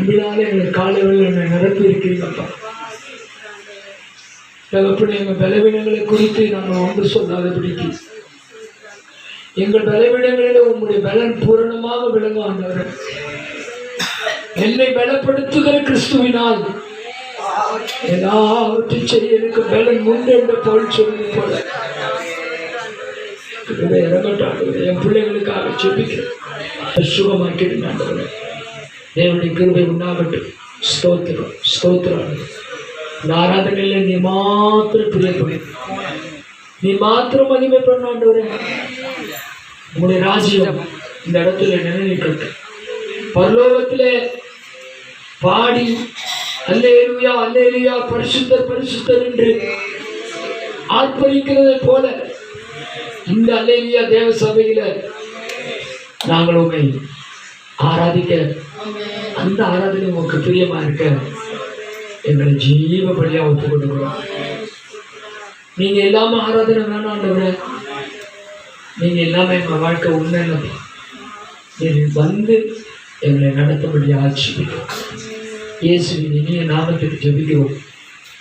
அன்பினால எங்களை காலையில் என்னை நிரப்பி இருக்கிறீங்கப்பா. தகப்பனே, எங்கள் பலவீனங்களை குறித்து நாங்கள் ஒன்று சொல்லாதபடிக்கு எங்கள் பலவீனங்களில் உங்களுடைய பலன் பூரணமாக விளங்க ஆண்டவரே. என்னை பலப்படுத்துகிற கிறிஸ்துவினால் எல்லாவற்றையும் செய்ய எனக்கு பலன் உண்டு என்று போல் சொல்லி போல இறங்கட்டாண்டு என் பிள்ளைகளுக்காக செபிக்கிறேன். சுகமாக்கிடுங்க ஆண்டவரே. தேவனுடைய கிருபை உண்டாகட்டும். ஸ்தோத்திரம் ஸ்தோத்திரம். இந்த ஆராதனையில் நீ மாத்திரம் பிரியப்படு, நீ மாத்திரம் மகிமை பண்ண ஆண்டவரே. உங்களுடைய ராஜ்யம் இந்த இடத்துல நிலைநிற்கட்டும். பரலோகத்திலே பாடி அல்லேலூயா அல்லேலூயா பரிசுத்தர் பரிசுத்தர் என்று ஆர்ப்பரிக்கிறதை போல இந்த அல்லேலூயா தேவ சபையில நாங்கள் உண்மை ஆராதிக்க, அந்த ஆராதனை உங்களுக்கு பிரியமா இருக்க எங்களை ஜீவ பலியா ஒப்புக் கொடுக்கிறோம். நீங்க எல்லாமே ஆராதனை வேணாண்டவர, நீங்க எல்லாமே எங்க வாழ்க்கை உண்மை வந்து எங்களை நடத்தபடியா ஆட்சி. இயேசுவின் இனிய நாமத்துக்கு ஜெபிக்கிறோம்.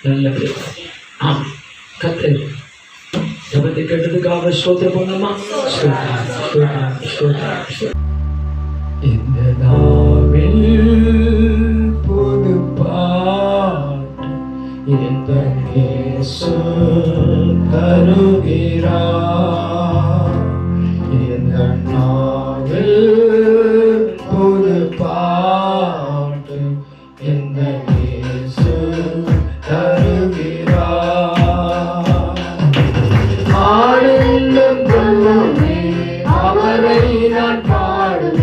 நல்ல பேர். ஆம், கர்த்தர் ஜெபத்தை கேட்டதுக்காக ஸ்தோத்திரம் பண்ணமா. இந்த நாவில் புது பாட்டு இந்த இயேசு தருகிறார். இந்த நாவில் புது பாட்டு இந்த இயேசு தருகிறார். ஆனந்தம் கொள்ளுமே அவரை நான் பாடுவேன்.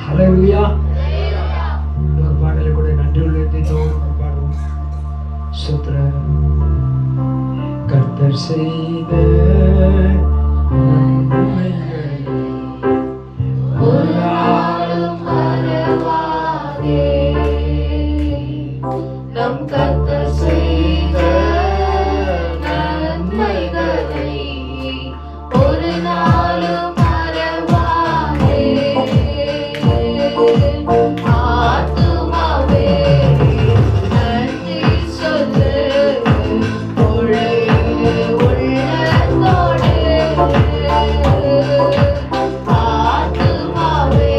ஹல்லேலூயா. ஒரு பாடலை கூட நன்றி உள்ளத்தோடு பாடுவோம். ஸ்தோத்திரம். கர்த்தர் செய்த நன்மைகளை ஒரு நாளும் மறவாதே. நம் கர்த்தர் செய்த நன்மைகளை ஒரு நாளும் மறவாதே. ஆத்துமாவே நன்றி சொல்லு, உள்ளத்தோடு. ஆத்துமாவே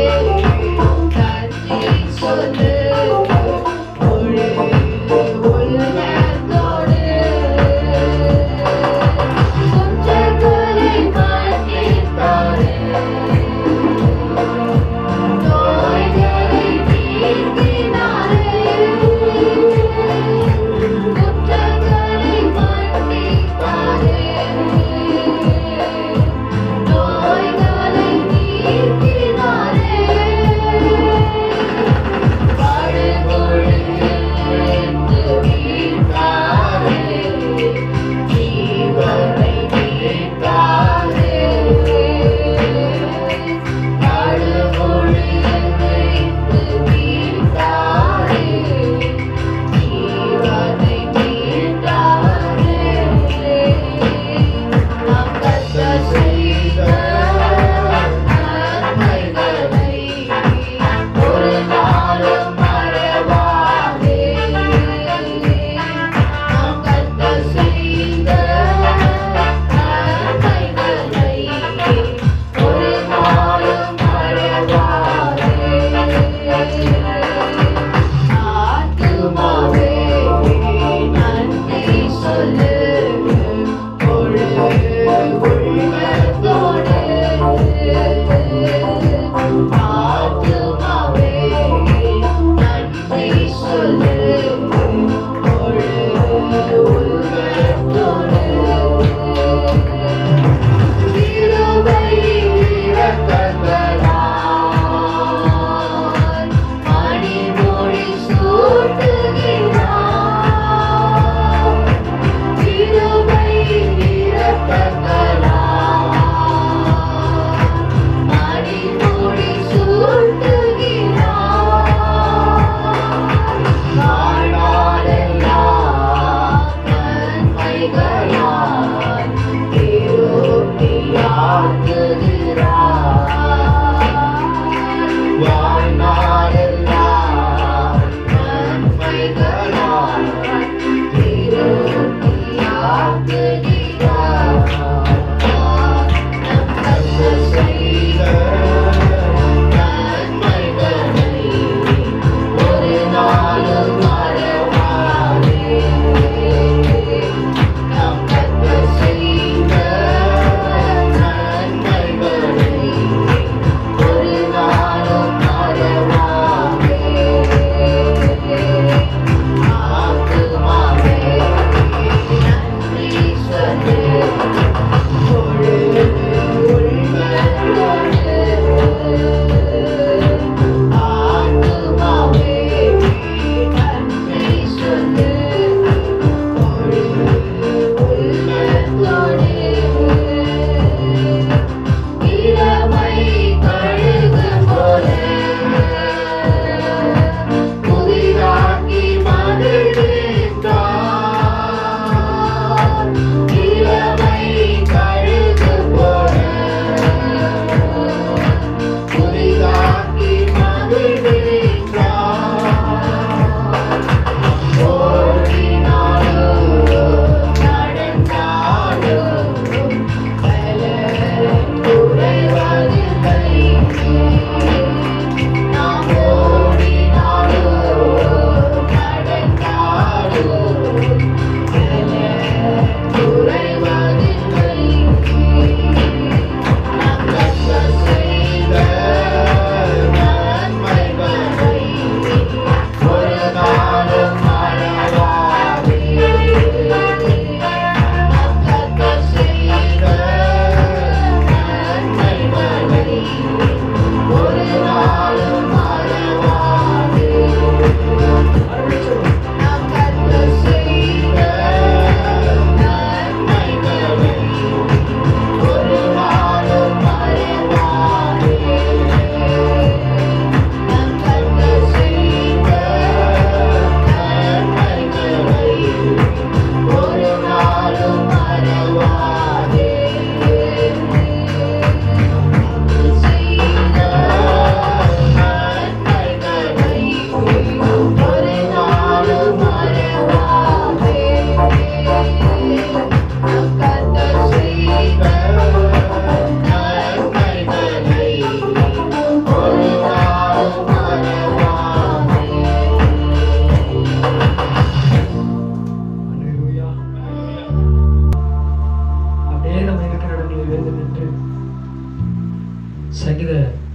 சங்கீத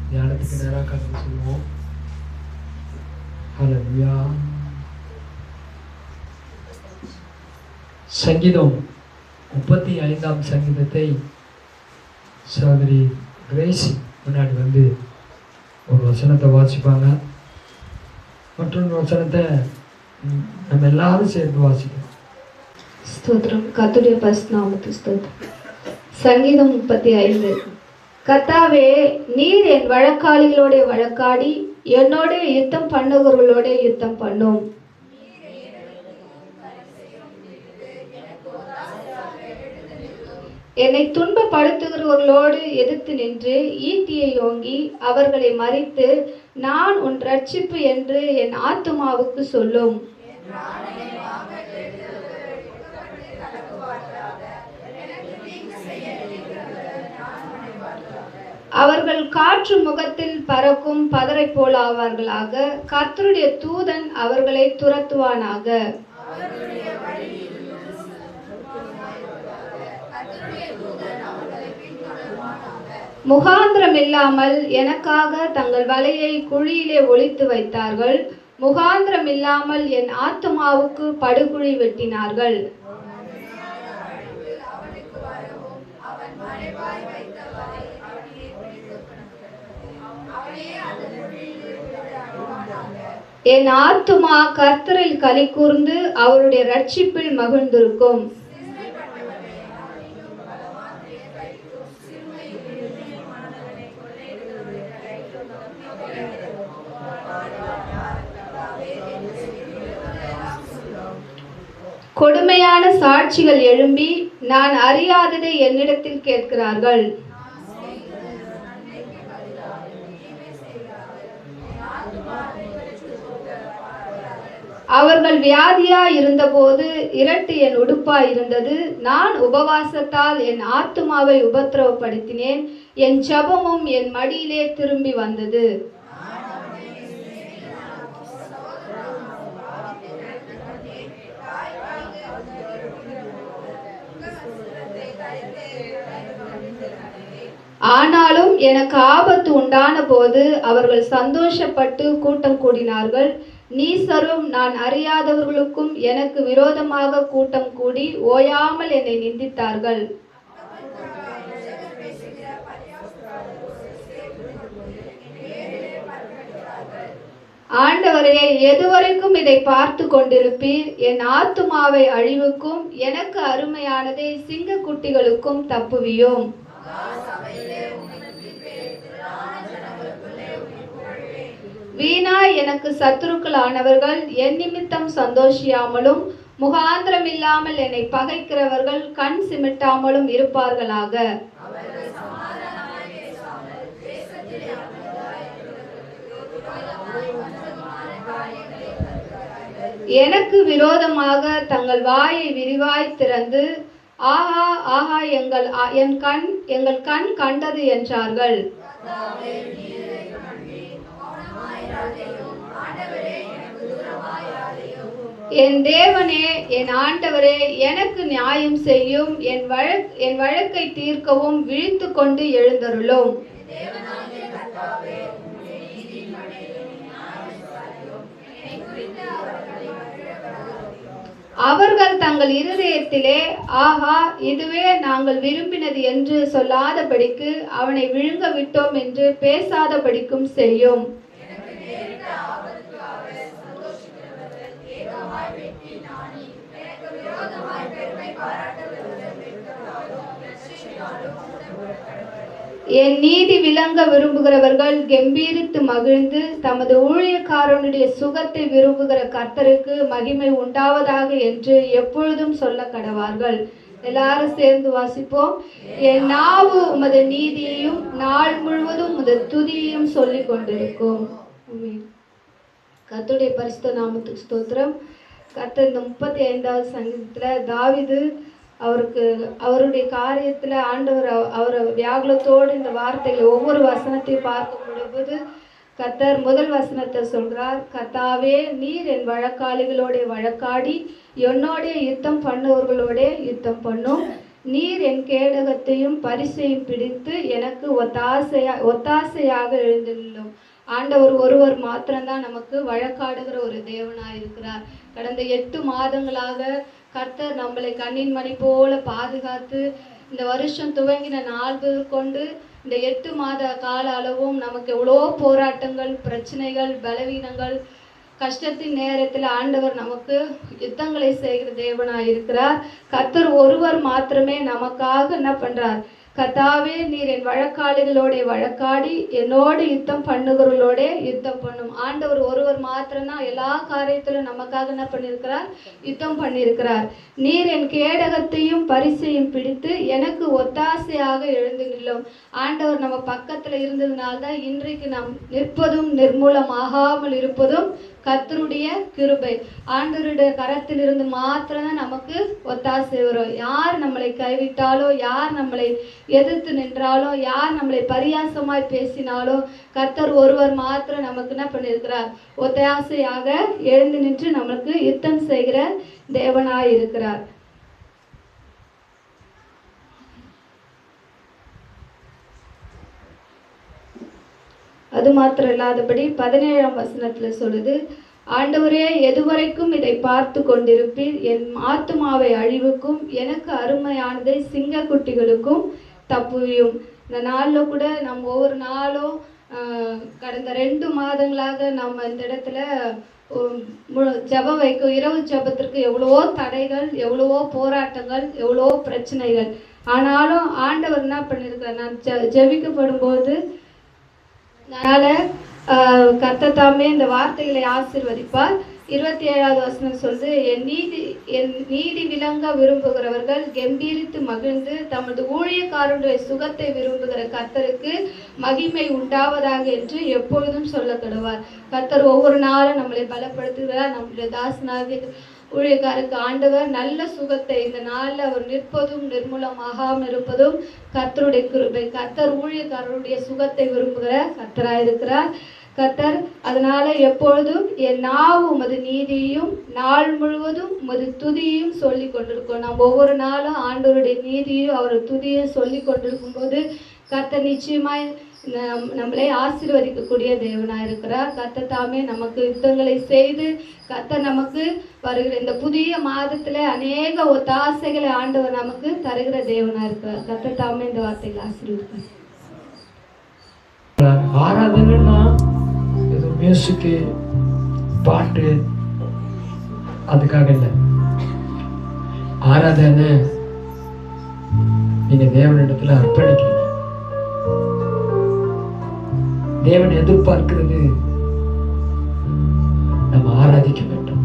தியானத்துக்கு நேராக கடந்து சொல்லுவோம். ஹல்லேலூயா. சங்கீதம் 35ஆம் சங்கீதத்தை சகோதரி கிரேசி முன்னாடி வந்து ஒரு வசனத்தை வாசிப்பாங்க. மற்றொரு வசனத்தை நம்ம எல்லாரும் சேர்ந்து வாசிக்கணும். ஸ்தோத்திரம். கர்த்தருடைய பரிசுத்த நாமத்துக்கு ஸ்தோத்திரம். சங்கீதம் 35. கர்த்தாவே, நீர் என் வழக்காளிகளோட வழக்காடி என்னோட யுத்தம் பண்ணுகிறவர்களோட யுத்தம் பண்ணும். என்னை துன்பப்படுத்துகிறவர்களோடு எதிர்த்து நின்று ஈட்டியை ஓங்கி அவர்களை மறித்து, நான் உன் ரட்சிப்பு என்று என் ஆத்துமாவுக்கு சொல்லும். அவர்கள் காற்று முகத்தில் பறக்கும் பதரை போல் ஆவார்களாக. கர்த்தருடைய தூதன் அவர்களை துரத்துவானாக. முகாந்திரம் இல்லாமல் எனக்காக தங்கள் வலையை குழியிலே ஒளித்து வைத்தார்கள். முகாந்திரம் இல்லாமல் என் ஆத்துமாவுக்கு படுகுழி வெட்டினார்கள். என் ஆத்துமா கர்த்தரில் களி கூர்ந்து அவருடைய ரட்சிப்பில் மகிழ்ந்திருக்கும். கொடுமையான சாட்சிகள் எழும்பி நான் அறியாததை என்னிடத்தில் கேட்கிறார்கள். அவர்கள் வியாதியாய் இருந்தபோது இரட்டு என் உடுப்பாய் இருந்தது. நான் உபவாசத்தால் என் ஆத்துமாவை உபத்திரவப்படுத்தினேன். என் ஜெபமும் என் மடியிலே திரும்பி வந்தது. ஆனாலும் எனக்கு ஆபத்து உண்டான போது அவர்கள் சந்தோஷப்பட்டு கூட்டம் கூடினார்கள். நீசரும் நான் அறியாதவர்களுக்கும் எனக்கு விரோதமாக கூட்டம் கூடி ஓயாமல் என்னை நிந்தித்தார்கள். ஆண்டவரே, எதுவரைக்கும் இதை பார்த்து கொண்டிருப்பீர்? என் ஆத்துமாவை அழிவுக்கும் எனக்கு அருமையானதை சிங்க குட்டிகளுக்கும் தப்புவியும். வீணாய் எனக்கு சத்துருக்கள் ஆனவர்கள் என் நிமித்தம் சந்தோஷியாமலும் முகாந்திரம் இல்லாமல் என்னை பகைக்கிறவர்கள் கண் சிமிட்டாமலும் இருப்பார்களாக. எனக்கு விரோதமாக தங்கள் வாயை விரிவாய் திறந்து ஆஹா ஆஹா எங்கள் கண் கண்டது என்றார்கள். என் தேவனே, என் ஆண்டவரே, எனக்கு நியாயம் செய்யும். என் வழக்கை தீர்க்கவும் விழித்து கொண்டு எழுந்தருளும். அவர்கள் தங்கள் இருதயத்திலே ஆஹா இதுவே நாங்கள் விரும்பினது என்று சொல்லாதபடிக்கு அவனை விழுங்க விட்டோம் என்று பேசாதபடிக்கும் செய்யும். என் நீதி விளங்க விரும்புகிறவர்கள் கெம்பீரித்து மகிழ்ந்து தமது ஊழியக்காரனுடைய சுகத்தை விரும்புகிற கர்த்தருக்கு மகிமை உண்டாவதாக என்று எப்பொழுதும் சொல்ல கடவார்கள். எல்லாரும் சேர்ந்து வாசிப்போம். என் நாவு உமது நீதியையும் நாள் முழுவதும் உமது துதியையும் சொல்லிக் கொண்டிருக்கும். கர்த்தருடைய பரிசுத்த நாமத்துக்கு ஸ்தோத்திரம். கர்த்தர் இந்த 35வது சங்கீதத்துல தாவீது அவருடைய காரியத்துல ஆண்டவர் அவரை வியாகுலத்தோடு இந்த வார்த்தைகளை ஒவ்வொரு வசனத்தையும் பார்க்கும் போது கர்த்தர் முதல் வசனத்தை சொல்றார். கர்த்தாவே, நீர் என் வழக்காளிகளோட வழக்காடி என்னோட யுத்தம் பண்ணுவர்களோட யுத்தம் பண்ணும். நீர் என் கேடகத்தையும் பரிசையும் பிடித்து எனக்கு ஒத்தாசையாக எழுந்து நில்லும். ஆண்டவர் ஒருவர் மாத்திரம்தான் நமக்கு வழக்காடுகிற ஒரு தேவனாய் இருக்கிறார். கடந்த 8 மாதங்களாக கர்த்தர் நம்மளை கண்ணின் மணி போல பாதுகாத்து இந்த வருஷம் துவங்கின நாள் கொண்டு இந்த 8 மாத கால அளவும் நமக்கு எவ்வளோ போராட்டங்கள், பிரச்சனைகள், பலவீனங்கள், கஷ்டத்தின் நேரத்தில் ஆண்டவர் நமக்கு யுத்தங்களை செய்கிற தேவனாய் இருக்கிறார். கர்த்தர் ஒருவர் மாத்திரமே நமக்காக என்ன பண்றார்? கர்த்தாவே, நீர் என் வழக்காளிகளோட வழக்காடி என்னோடு யுத்தம் பண்ணுகிறவர்களோட யுத்தம் பண்ணும். ஆண்டவர் ஒருவர் மாத்திரம்தான் எல்லா காரியத்திலும் நமக்காக என்ன பண்ணியிருக்கிறார்? யுத்தம் பண்ணியிருக்கிறார். நீர் என் கேடகத்தையும் பரிசையும் பிடித்து எனக்கு ஒத்தாசையாக எழுந்து நில்லும். ஆண்டவர் நம்ம பக்கத்துல இருந்ததுனால்தான் இன்றைக்கு நாம் நிற்பதும் நிர்மூலமாகாமல் இருப்பதும் கர்த்தருடைய கிருபை. ஆண்டவருடைய கரத்திலிருந்து மாத்திரம்தான் நமக்கு ஒத்தாசை வரும். யார் நம்மளை கைவிட்டாலோ, யார் நம்மளை எதிர்த்து நின்றாலோ, யார் நம்மளை பரியாசமாய் பேசினாலோ, கர்த்தர் ஒருவர் மாத்திரம் நமக்கு என்ன பண்ணியிருக்கிறார்? ஒத்தாசையாக எழுந்து நின்று நமக்கு யுத்தம் செய்கிற தேவனாய் இருக்கிறார். அது மாத்திரம் இல்லாதபடி 17ஆம் வசனத்துல சொல்லுது, ஆண்டவரே, எதுவரைக்கும் இதை பார்த்து கொண்டிருப்பீர்? என் ஆத்துமாவை அழிவுக்கும் எனக்கு அருமையானதை சிங்க குட்டிகளுக்கும் தப்புவியும். இந்த நாளில் கூட நம்ம ஒவ்வொரு நாளும் கடந்த 2 மாதங்களாக நம்ம இந்த இடத்துல ஜெபம் வைக்கும். இரவு ஜெபத்திற்கு எவ்வளவோ தடைகள், எவ்வளவோ போராட்டங்கள், எவ்வளவோ பிரச்சனைகள். ஆனாலும் ஆண்டவர் என்ன பண்ணியிருக்கிறார்? நான் ஜெபிக்கப்படும் போது அதனால கர்த்தர் தாமே இந்த வார்த்தைகளை ஆசீர்வதிப்பார். 27வது வசனம் சொல்லுது, என் நீதி விளங்க விரும்புகிறவர்கள் கம்பீரித்து மகிழ்ந்து தமது ஊழியக்காரருடைய சுகத்தை விரும்புகிற கர்த்தருக்கு மகிமை உண்டாவதாக என்று எப்பொழுதும் சொல்லப்படுவார். கர்த்தர் ஒவ்வொரு நாளும் நம்மளை பலப்படுத்துகிறார். நம்முடைய தாசனாக ஊழியக்காரருக்கு ஆண்டவர் நல்ல சுகத்தை இந்த நாளில் அவர் நிற்பதும் நிர்மூலமாகாமல் இருப்பதும் கர்த்தருடைய கிருபை. கர்த்தர் ஊழியக்காரருடைய சுகத்தை விரும்புகிற கர்த்தராயிருக்கிறார். கர்த்தர் அதனால எப்பொழுதும் என் நாவு உமது நீதியையும் நாள் முழுவதும் உமது துதியையும் சொல்லி கொண்டிருக்கோம். நம்ம ஒவ்வொரு நாளும் ஆண்டவருடைய நீதியும் அவர் துதியும் சொல்லி கொண்டிருக்கும் போது கர்த்தர் நிச்சயமாய் நம்மளை ஆசீர்வதிக்கக்கூடிய தேவனாக இருக்கிறார். கர்த்தர் தாமே நமக்கு யுத்தங்களை செய்து கர்த்தர் நமக்கு வருகிற இந்த புதிய மாதத்துல அநேக ஒத்தாசைகளை ஆண்டவர் நமக்கு தருகிற தேவனாக இருக்கிறார். கர்த்தர் தாமே இந்த வார்த்தைகளை ஆசீர்வதிப்பார். ஆராதனைன்னா ஏதோ மியூசிக்கு, பாட்டு, அதுக்காக இல்லை. ஆராதனை நீங்க தேவனிடத்துல அர்ப்பணிக்கிறீங்க. தேவன் எதிர்பார்க்கிறது நம்ம ஆராதிக்க வேண்டும்.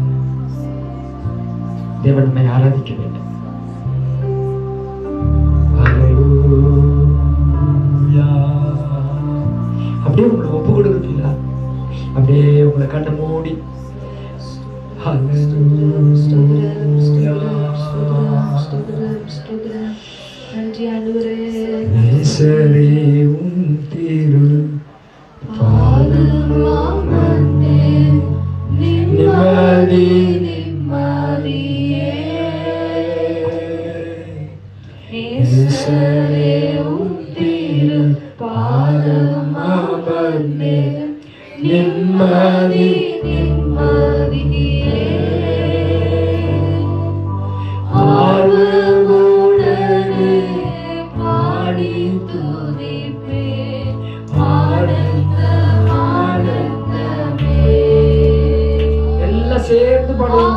தேவன் நம்மை ஆராதிக்க வேண்டும். அப்படியே உங்களை ஒப்பு கொடுக்குறீங்களா? அப்படியே உங்களை கண்ணை மூடி சேர்ந்து பாடுவோம்.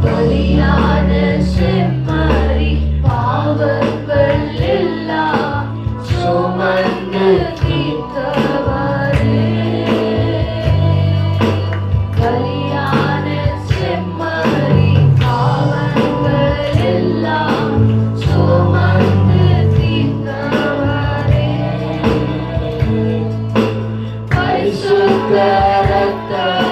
பலியான செம்மறி பாவங்கள் எல்லாம் சுமந்து தீர்த்தவரே. பலியான செம்மறி பாவங்கள் எல்லாம் சுமந்து தீர்த்தவரே. பரிசுத்த ரத்தம்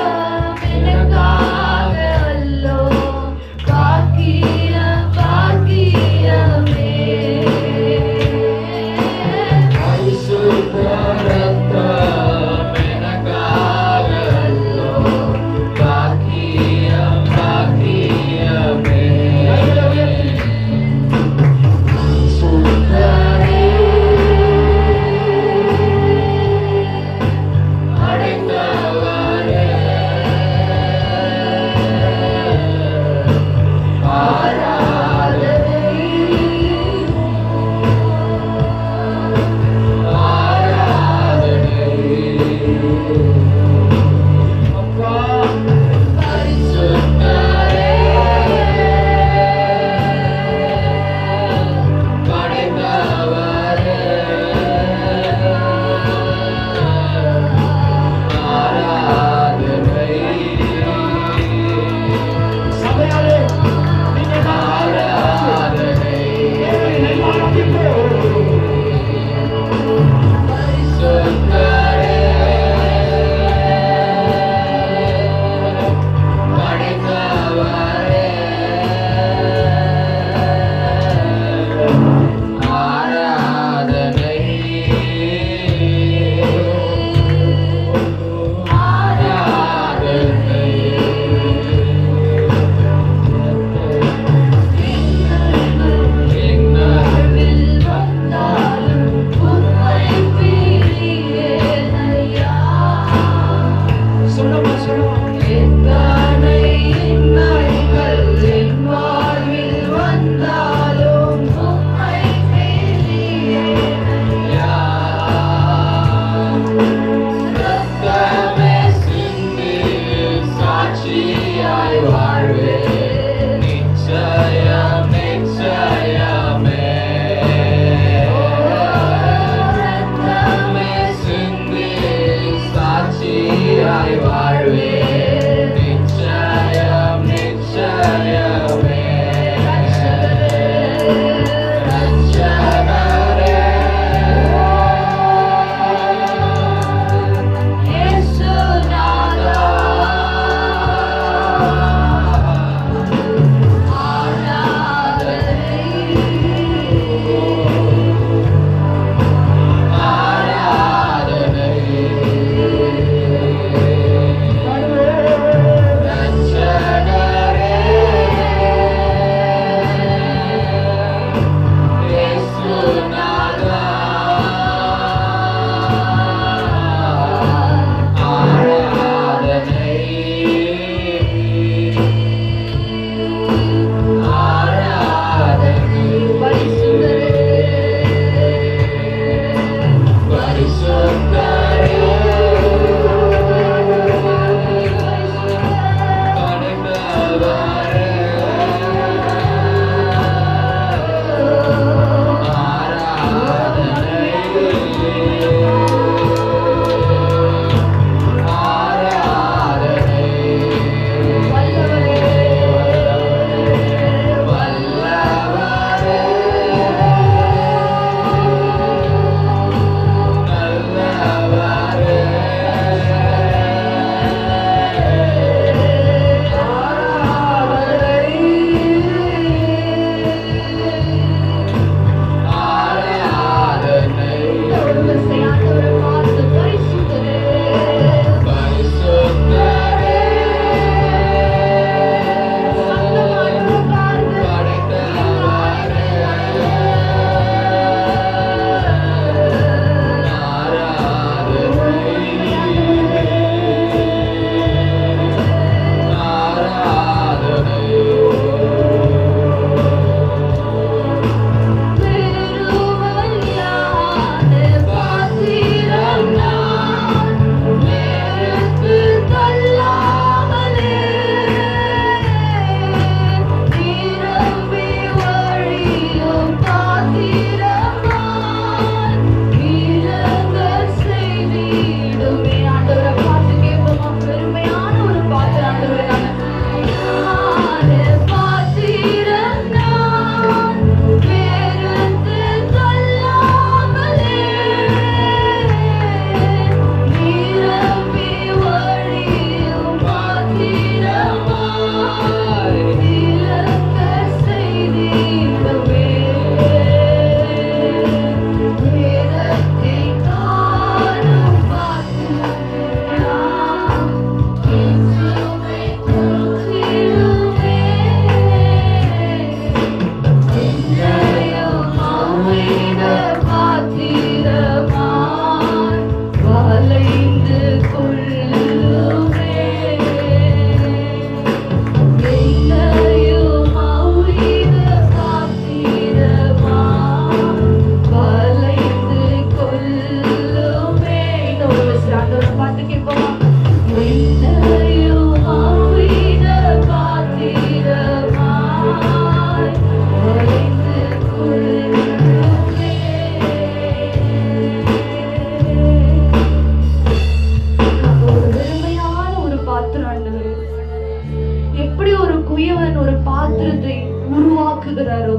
எப்படி ஒரு குயவன் ஒரு பாத்திரத்தை உருவாக்குகிறாரோ,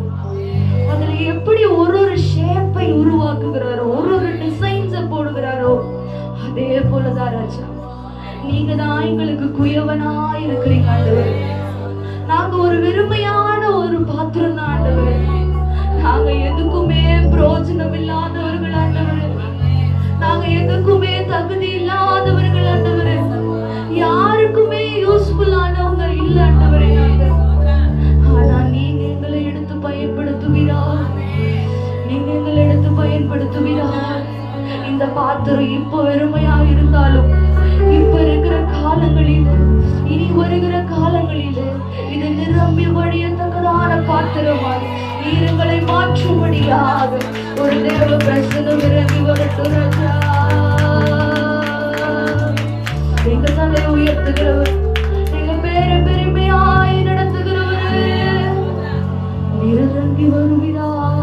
அதுல எப்படி ஒரு ஒரு ஷேப்பை உருவாக்குகிறாரோ, ஒரு ஒரு டிசைன்ஸை போடுகிறாரோ, அதே போலதான் ராஜா நீங்க தான் எங்களுக்கு குயவனா இருக்கிறீங்க ஆண்டவரே. நாங்க ஒரு வெறுமையான ஒரு பாத்திரம் தான் ஆண்டவரே. நாங்க எதுக்குமே பிரயோஜனம் இல்லாதவர்கள் ஆண்டவரே. நாங்க எதுக்குமே தகுதி இல்லாதவர்கள் ஆண்டவரே. யாருக்குமே யூஸ்ஃபுல்லானவங்க இல்ல ஆண்டவரே நாங்க. ஆனா நீங்க எங்களை எடுத்து பயன்படுத்துவீரா, நீங்க எங்களை எடுத்து பயன்படுத்துவீரா. இந்த பாத்திரம் இப்ப வெறுமையா இருந்தாலும் இப்ப இருக்கிற காலங்களில், இனி வருகிற காலங்களில் இது நிரம்பி வழியத்தக்கதான பாத்திரமாய் நீர் எங்களை மாற்றும்படியாக ஒரு தேவ பிரசனம் இறங்கி வரட்டும் ராஜா. எங்க தலை உயர்த்துகிறவர், எங்க பேரை பெருமையாய் நடத்துகிறவர் நீர் இறங்கி வருவீராக.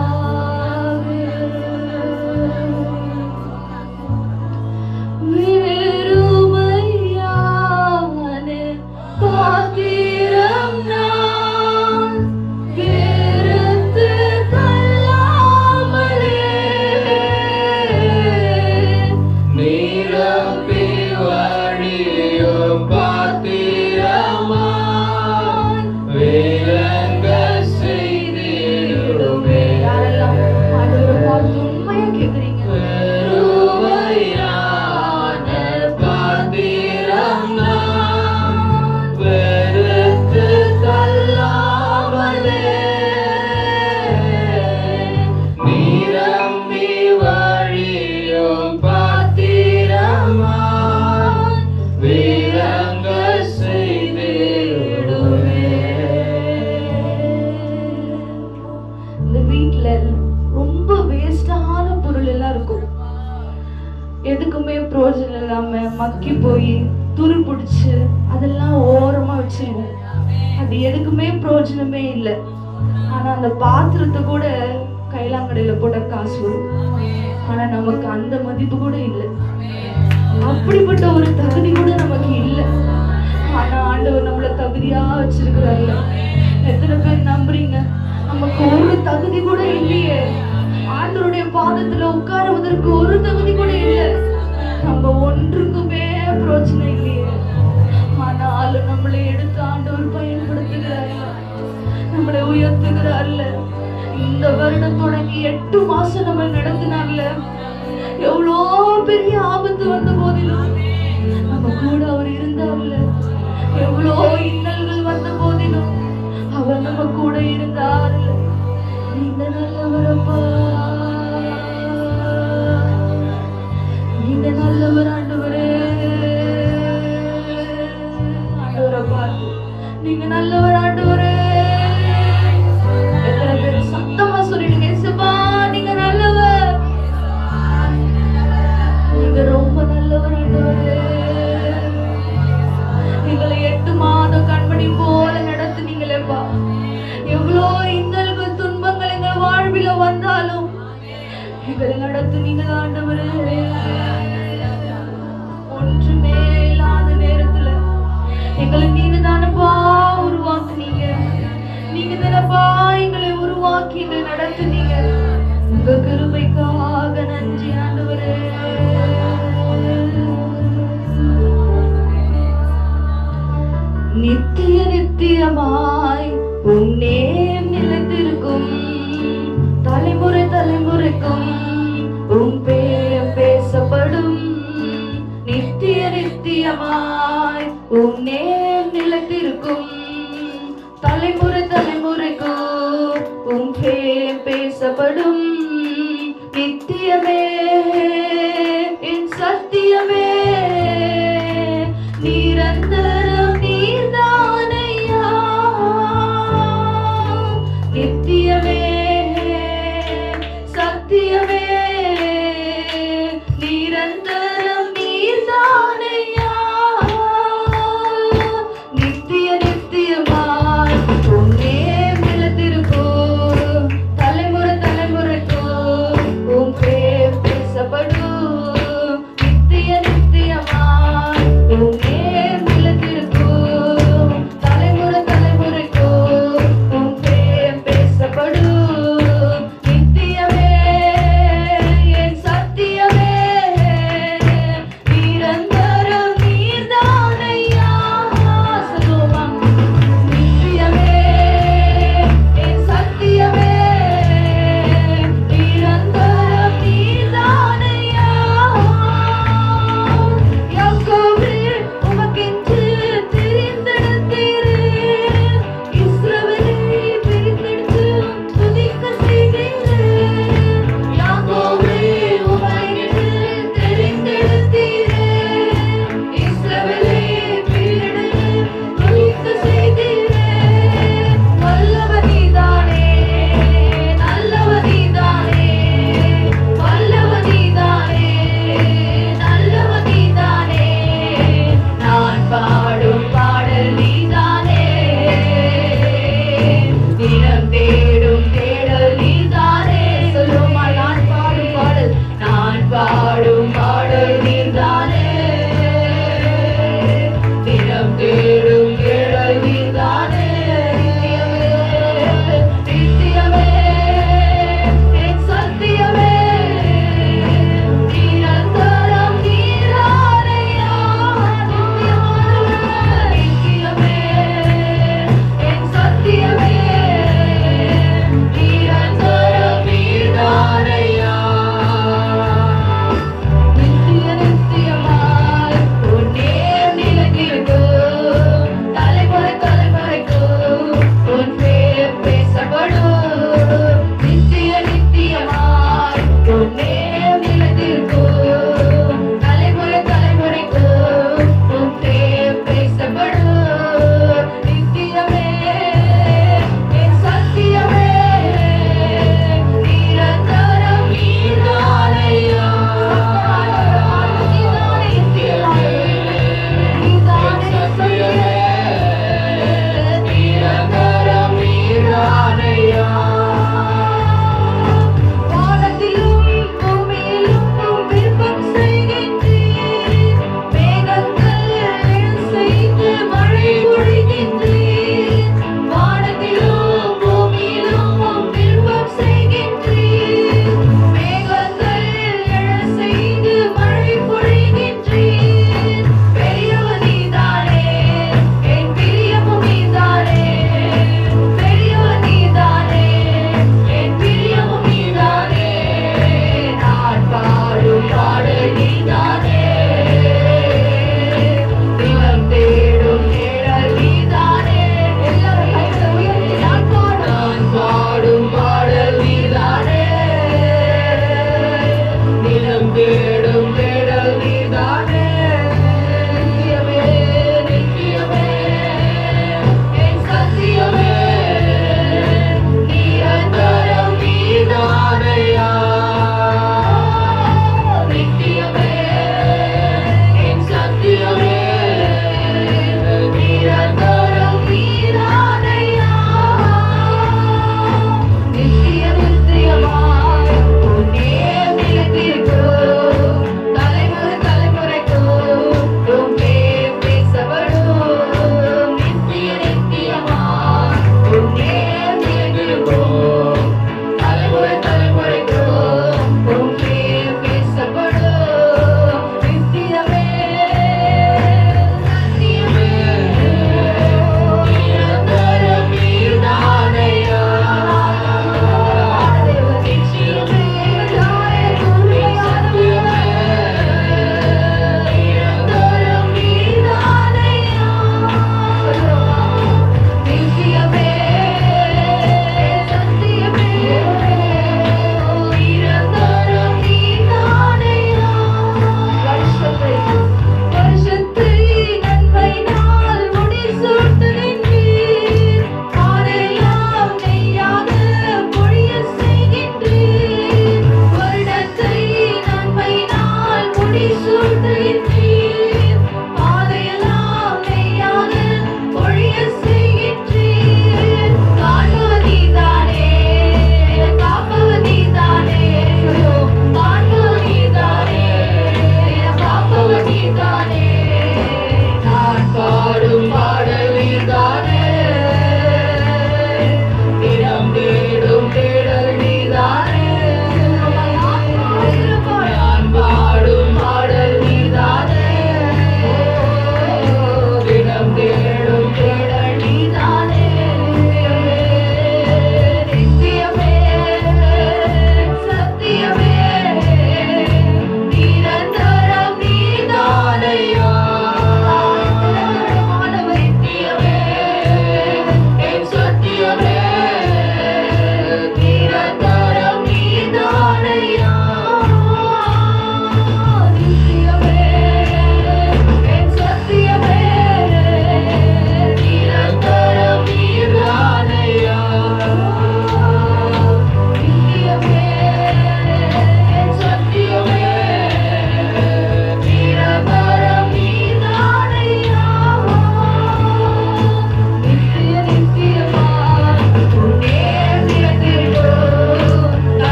எதுக்குமே பிரோஜனம் இல்லாம மக்கி போய் துரு பிடிச்சு அதெல்லாம் ஓரமா வச்சிருவோம். அது எதுக்குமே பிரோஜனமே இல்லை. ஆனா அந்த பாத்திரத்தை கூட கைலாங்கடையில போட்ட காசு வரும். ஆனா நமக்கு அந்த மதிப்பு கூட இல்லை. அப்படிப்பட்ட ஒரு தகுதி கூட நமக்கு இல்லை. ஆனா ஆண்டவர் நம்மள தகுதியா வச்சிருக்கிறாரு. எத்தனை பேர் நம்புறீங்க? நமக்கு ஒரு தகுதி கூட இல்லையே. ஆண்டவருடைய பாதத்துல உட்காருவதற்கு ஒரு தகுதி கூட இல்லை. நம்ம ஒன்றுக்குமே பிரச்சனை இல்லையே. ஆனாலும் நம்மளை எடுத்து ஆண்டவர் பயன்படுத்துகிறார்ல, நம்மளை உயர்த்துகிறார்ல. இந்த வருடம் தொடங்கி 8 மாசம் நம்ம நடத்தினார்ல. எவ்வளோ பெரிய ஆபத்து வந்த போதிலும் நம்ம கூட அவர் இருந்தார்ல. எவ்வளோ இன்னல்கள் வந்த போதிலும் அவர் நம்ம கூட இருந்தார்ல. நீங்க நல்லவரப்பா, நீங்க நல்லவர் ஆண்டவரே. ஆண்டவரப்பா நீங்க நல்லவர் ஆண்டவரே. எத்தனை பேர் சத்தமா சொல்லிடுங்க, இயேசுப்பா நீங்க நல்லவர், நீங்க ரொம்ப நல்லவர் ஆண்டவரே. எங்களை 8 மாதம் கண்மணி போல நடத்துனீங்களேப்பா. எவ்வளோ இன்னல்கள் துன்பங்கள் எங்கள் வாழ்வில வந்தாலும் எங்களை நடத்துனீங்க ஆண்டவரே. ஒன்றுமே இல்லாத நேரத்துல எங்களை நீங்க தானப்பா உருவாக்குனீங்க. நீங்க தானப்பா எங்களை உருவாக்கி நடத்துனீங்க. உங்க கிருபைக்காக நன்றி ஆண்டவரே. நித்திய நித்தியமாய் உன் நேம் நிலைத்திருக்கும். தலைமுறை தலைமுறைக்கும் உன் பெயர் பேசப்படும். நித்திய நித்தியமாய் உன் நேம் நிலைத்திருக்கும். தலைமுறை தலைமுறைக்கும் உன் பெயர் பேசப்படும். நித்தியமே என் சத்தியமே நிரந்தரம் நீர்தானையா. நித்தியமே சத்தியமே நிரந்தரம் நீர்தானையா. நித்திய நித்தியமாய் உன்னே நிலத்திருக்கும். தலைமுறை தலைமுறைக்கும்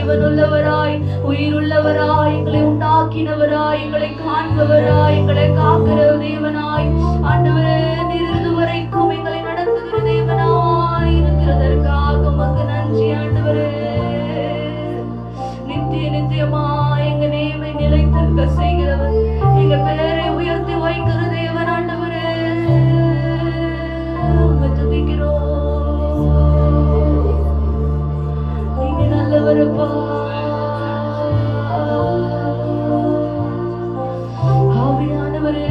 ஜீவனுள்ளவராய் உயிருள்ளவராய் எங்களை உண்டாக்கினவராய் எங்களை காண்பவராய் எங்களை காக்கிற தேவனாய் ஆண்டவரே நீர் இதுவரைக்கும் எங்களை நடத்துகிற தேவனாய் இருக்கிறதற்காக உமக்கு நன்றி ஆண்டவரே. நித்திய நித்தியமாய் எங்க நேமை நிலைத்திருக்க செய்கிறவர், எங்க பேரை உயர்த்தி வைக்கிற தேவன் ஆண்டவரே உம்மை துதிக்கிறோம். நீங்க நல்லவரப்பா. ஆவியானவரே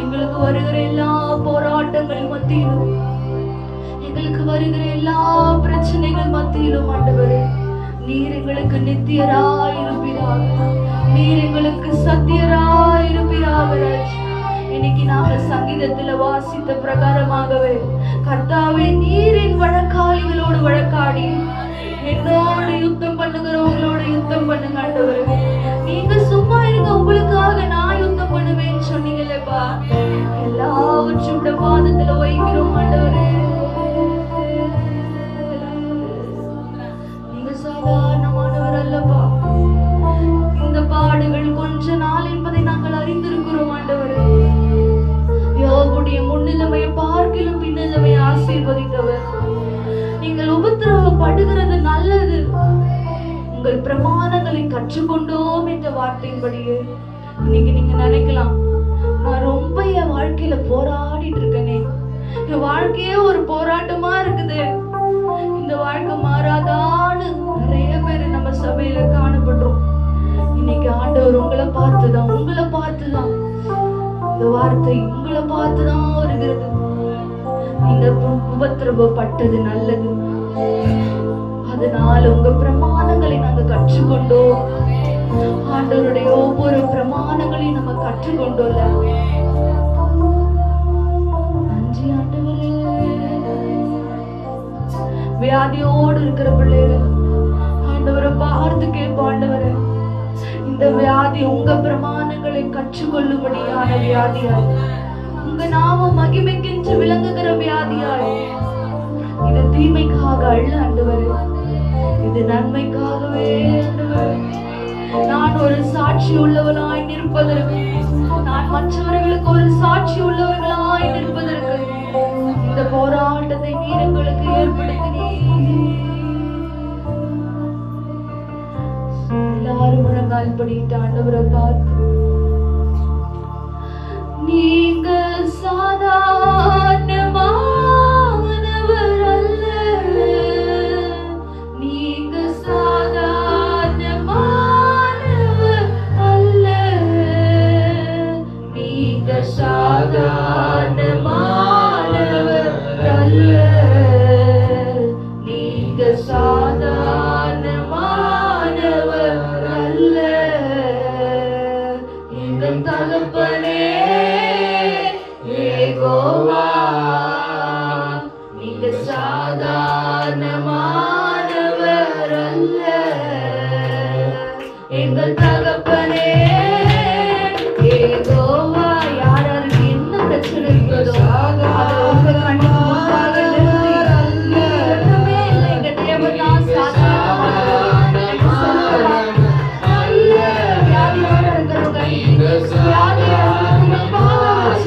எங்களுக்கு வருகிற எல்லா போராட்டங்கள் மத்தியிலும், எங்களுக்கு வருகிற எல்லா பிரச்சனைகள் மத்தியிலும் ஆண்டவரே நீர் எங்களுக்கு நித்தியராய் இருப்பீராக, நீர் எங்களுக்கு சத்தியராய் இருப்பீராக. இன்னைக்கு நாங்க சங்கீதத்துல வாசித்த பிரகாரமாகவே கர்த்தாவே நீரின் வழக்காளிகளோடு வழக்காடி என்னோடு யுத்தம் பண்ணுகிறவங்களோட யுத்தம் பண்ணுங்க ஆண்டவரே. நீங்க சும்மா இருங்க, உங்களுக்காக நான் யுத்தம் பண்ணுவேன்னு சொன்னீங்களேப்பா. எல்லாவற்றோட பாதத்துல வைக்கிறோம் ஆண்டவரே. நீங்க சாதாரணமானவர் அல்லப்பா. இந்த பாடுகள் கொஞ்ச நாள் என்பதை நாங்கள் அறிந்திருக்கிறோம் ஆண்டவரே. யோபுடைய முன்னிலைமையை பார்க்கிலும் பின்னிலைமையை ஆசீர்வதித்தவர். நீங்கள் உபத்திரவப்படுகிறது நல்லது, உங்கள் பிரமாணங்களை கற்றுக்கொண்டோம் என்ற வார்த்தையின்படியே. இன்னைக்கு நீங்க நினைக்கலாம், நான் ரொம்ப என் வாழ்க்கையில போராடிட்டு இருக்கேனே, என் வாழ்க்கையே ஒரு போராட்டமா இருக்குது, இந்த வாழ்க்கை மாறாதான்னு நிறைய பேர் நம்ம சபையில காணப்படுறோம். இன்னைக்கு ஆண்டவர் உங்களை பார்த்துதான் இந்த வார்த்தை உங்களை பார்த்துதான் வருகிறது. நீங்க உபத்திரவப்பட்டது நல்லது, அதனால உங்க பிரமாணங்களை நாங்க கற்றுக்கொண்டோம். ஆண்டவருடைய ஒவ்வொரு பிரமாணங்களையும் நம்ம கற்றுக்கொண்டோம்ல. நன்றி ஆண்டவரே. வியாதியோடு இருக்கிற பிள்ளைகள் ஆண்டவரை பார்த்து கேட்போம், ஆண்டவரே இந்த வியாதி உங்க பிரமாணங்களை கற்றுக்கொள்ளும்படியான வியாதியாய், உங்க நாம மகிமைக்கென்று விளங்குகிற வியாதியாய், இது தீமைக்காக அல்ல ஆண்டவரே, இது நன்மைக்காகவே ஆண்டவரே. நான் ஒரு சாட்சி உள்ளவனாய் நிற்பதற்கு, நான் மற்றவர்களுக்கு ஒரு சாட்சி உள்ளவர்களாய் நிற்பதற்கு இந்த போராட்டத்தை நீர் எங்களுக்கு ஏற்படுத்தினீர். எல்லாரும் முழங்கால் படிட்டு ஆண்டவரை பார்த்து, நீங்க சாதாரணமானவர் அல்ல, நீங்க சாதாரணமானவர் அல்ல, நீங்க சாதாரணமானவர் அல்ல, நீங்க சாதாரணமானவர் அல்ல, எங்கள் தகப்பனே யெகோவா, நீங்க சாதாரணமானவர் அல்ல, எங்கள் தகப்பனே யெகோவா. யாராருக்கு என்ன பிரச்சனை இருக்கிறதோ அதை உங்க கண்ணுக்கு முன்பாக நிறுத்தி, ஒண்ணுமே இல்லை, எங்க தேவன் தான் சாதாரணமானவர் அல்ல. வியாதியோட இருக்கிறவங்க, வியாதியோட சாதாரணமான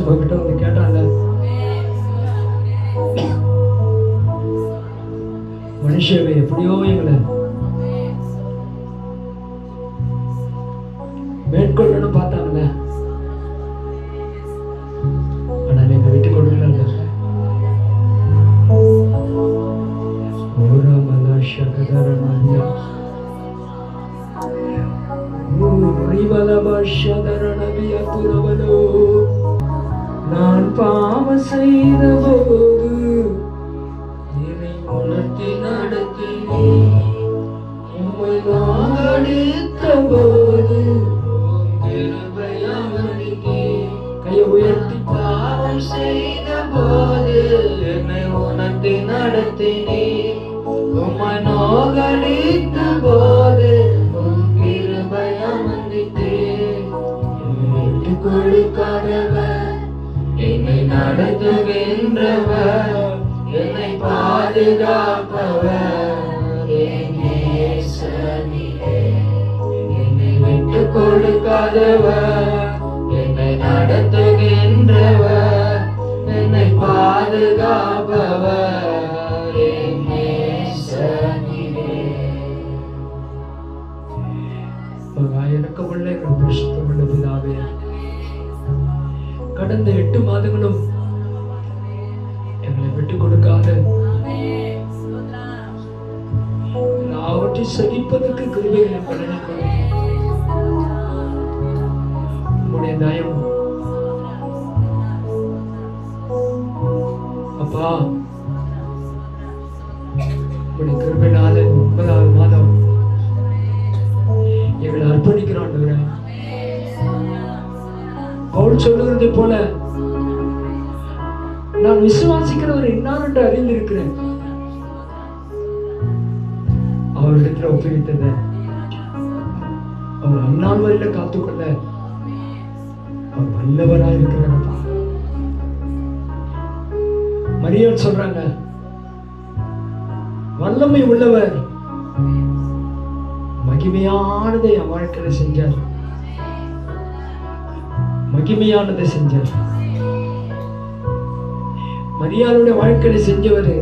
உங்ககிட்ட வந்து கேட்டான்ல, மனுஷவை எப்படியோ எங்களை மேற்கொள்ளணும் பார்த்தாங்கல்ல, ஆனால் எங்க விட்டு கொடுக்கல. நான் பாவம் செய்த போது என்னை உணர்த்தி நடத்தினீர். உம்மை நான் அடித்த போது கையை உயர்த்தி பாவம் செய்த போது என்னை உணர்த்தி நடத்தினீர். உம்மை நோகடித்த போது உம் கிருபை அமர்ந்திட்டீர். என்னை விட்டு கொடுக்காதவர், என்னை நடத்துகின்றவர், என்னை பாதுகாப்பவர் என் நேசரே. என்னை விட்டு கொடுக்காதவர், என்னை நடத்துகின்றவர், என்னை பாதுகாப்பவர் என் நேசரே. இறக்கமுள்ள எங்கள் பரிசுத்தமுள்ள பிதாவே, கடந்த 8 மாதங்களும் எங்களை விட்டு கொடுக்காத அவற்றை சகிப்பதற்கு கிருபைகளை பலனுக்கு உங்களுடைய தயவு அப்பா. உங்களுடைய கிருபையினால 9வது மாதம் எங்களை அர்ப்பணிக்கிறான். பவுல் சொல்லுகிறதை போல நான் விசுவாசிக்கிறவர் இன்னார் என்று அறிந்திருக்கிறேன். அவரிடத்தில் ஒப்புவித்தத அவர் அந்நாள் வரையில காத்துக்கொள்ள அவர் வல்லவராய் இருக்கிறாரப்பா. மரியாள் சொல்றாங்க, வல்லமை உள்ளவர் மகிமையானதை என் வாழ்க்கையில செஞ்சார், மகிமையானதை செஞ்சார். மரியாளுடைய வாழ்க்கையில செஞ்சவர்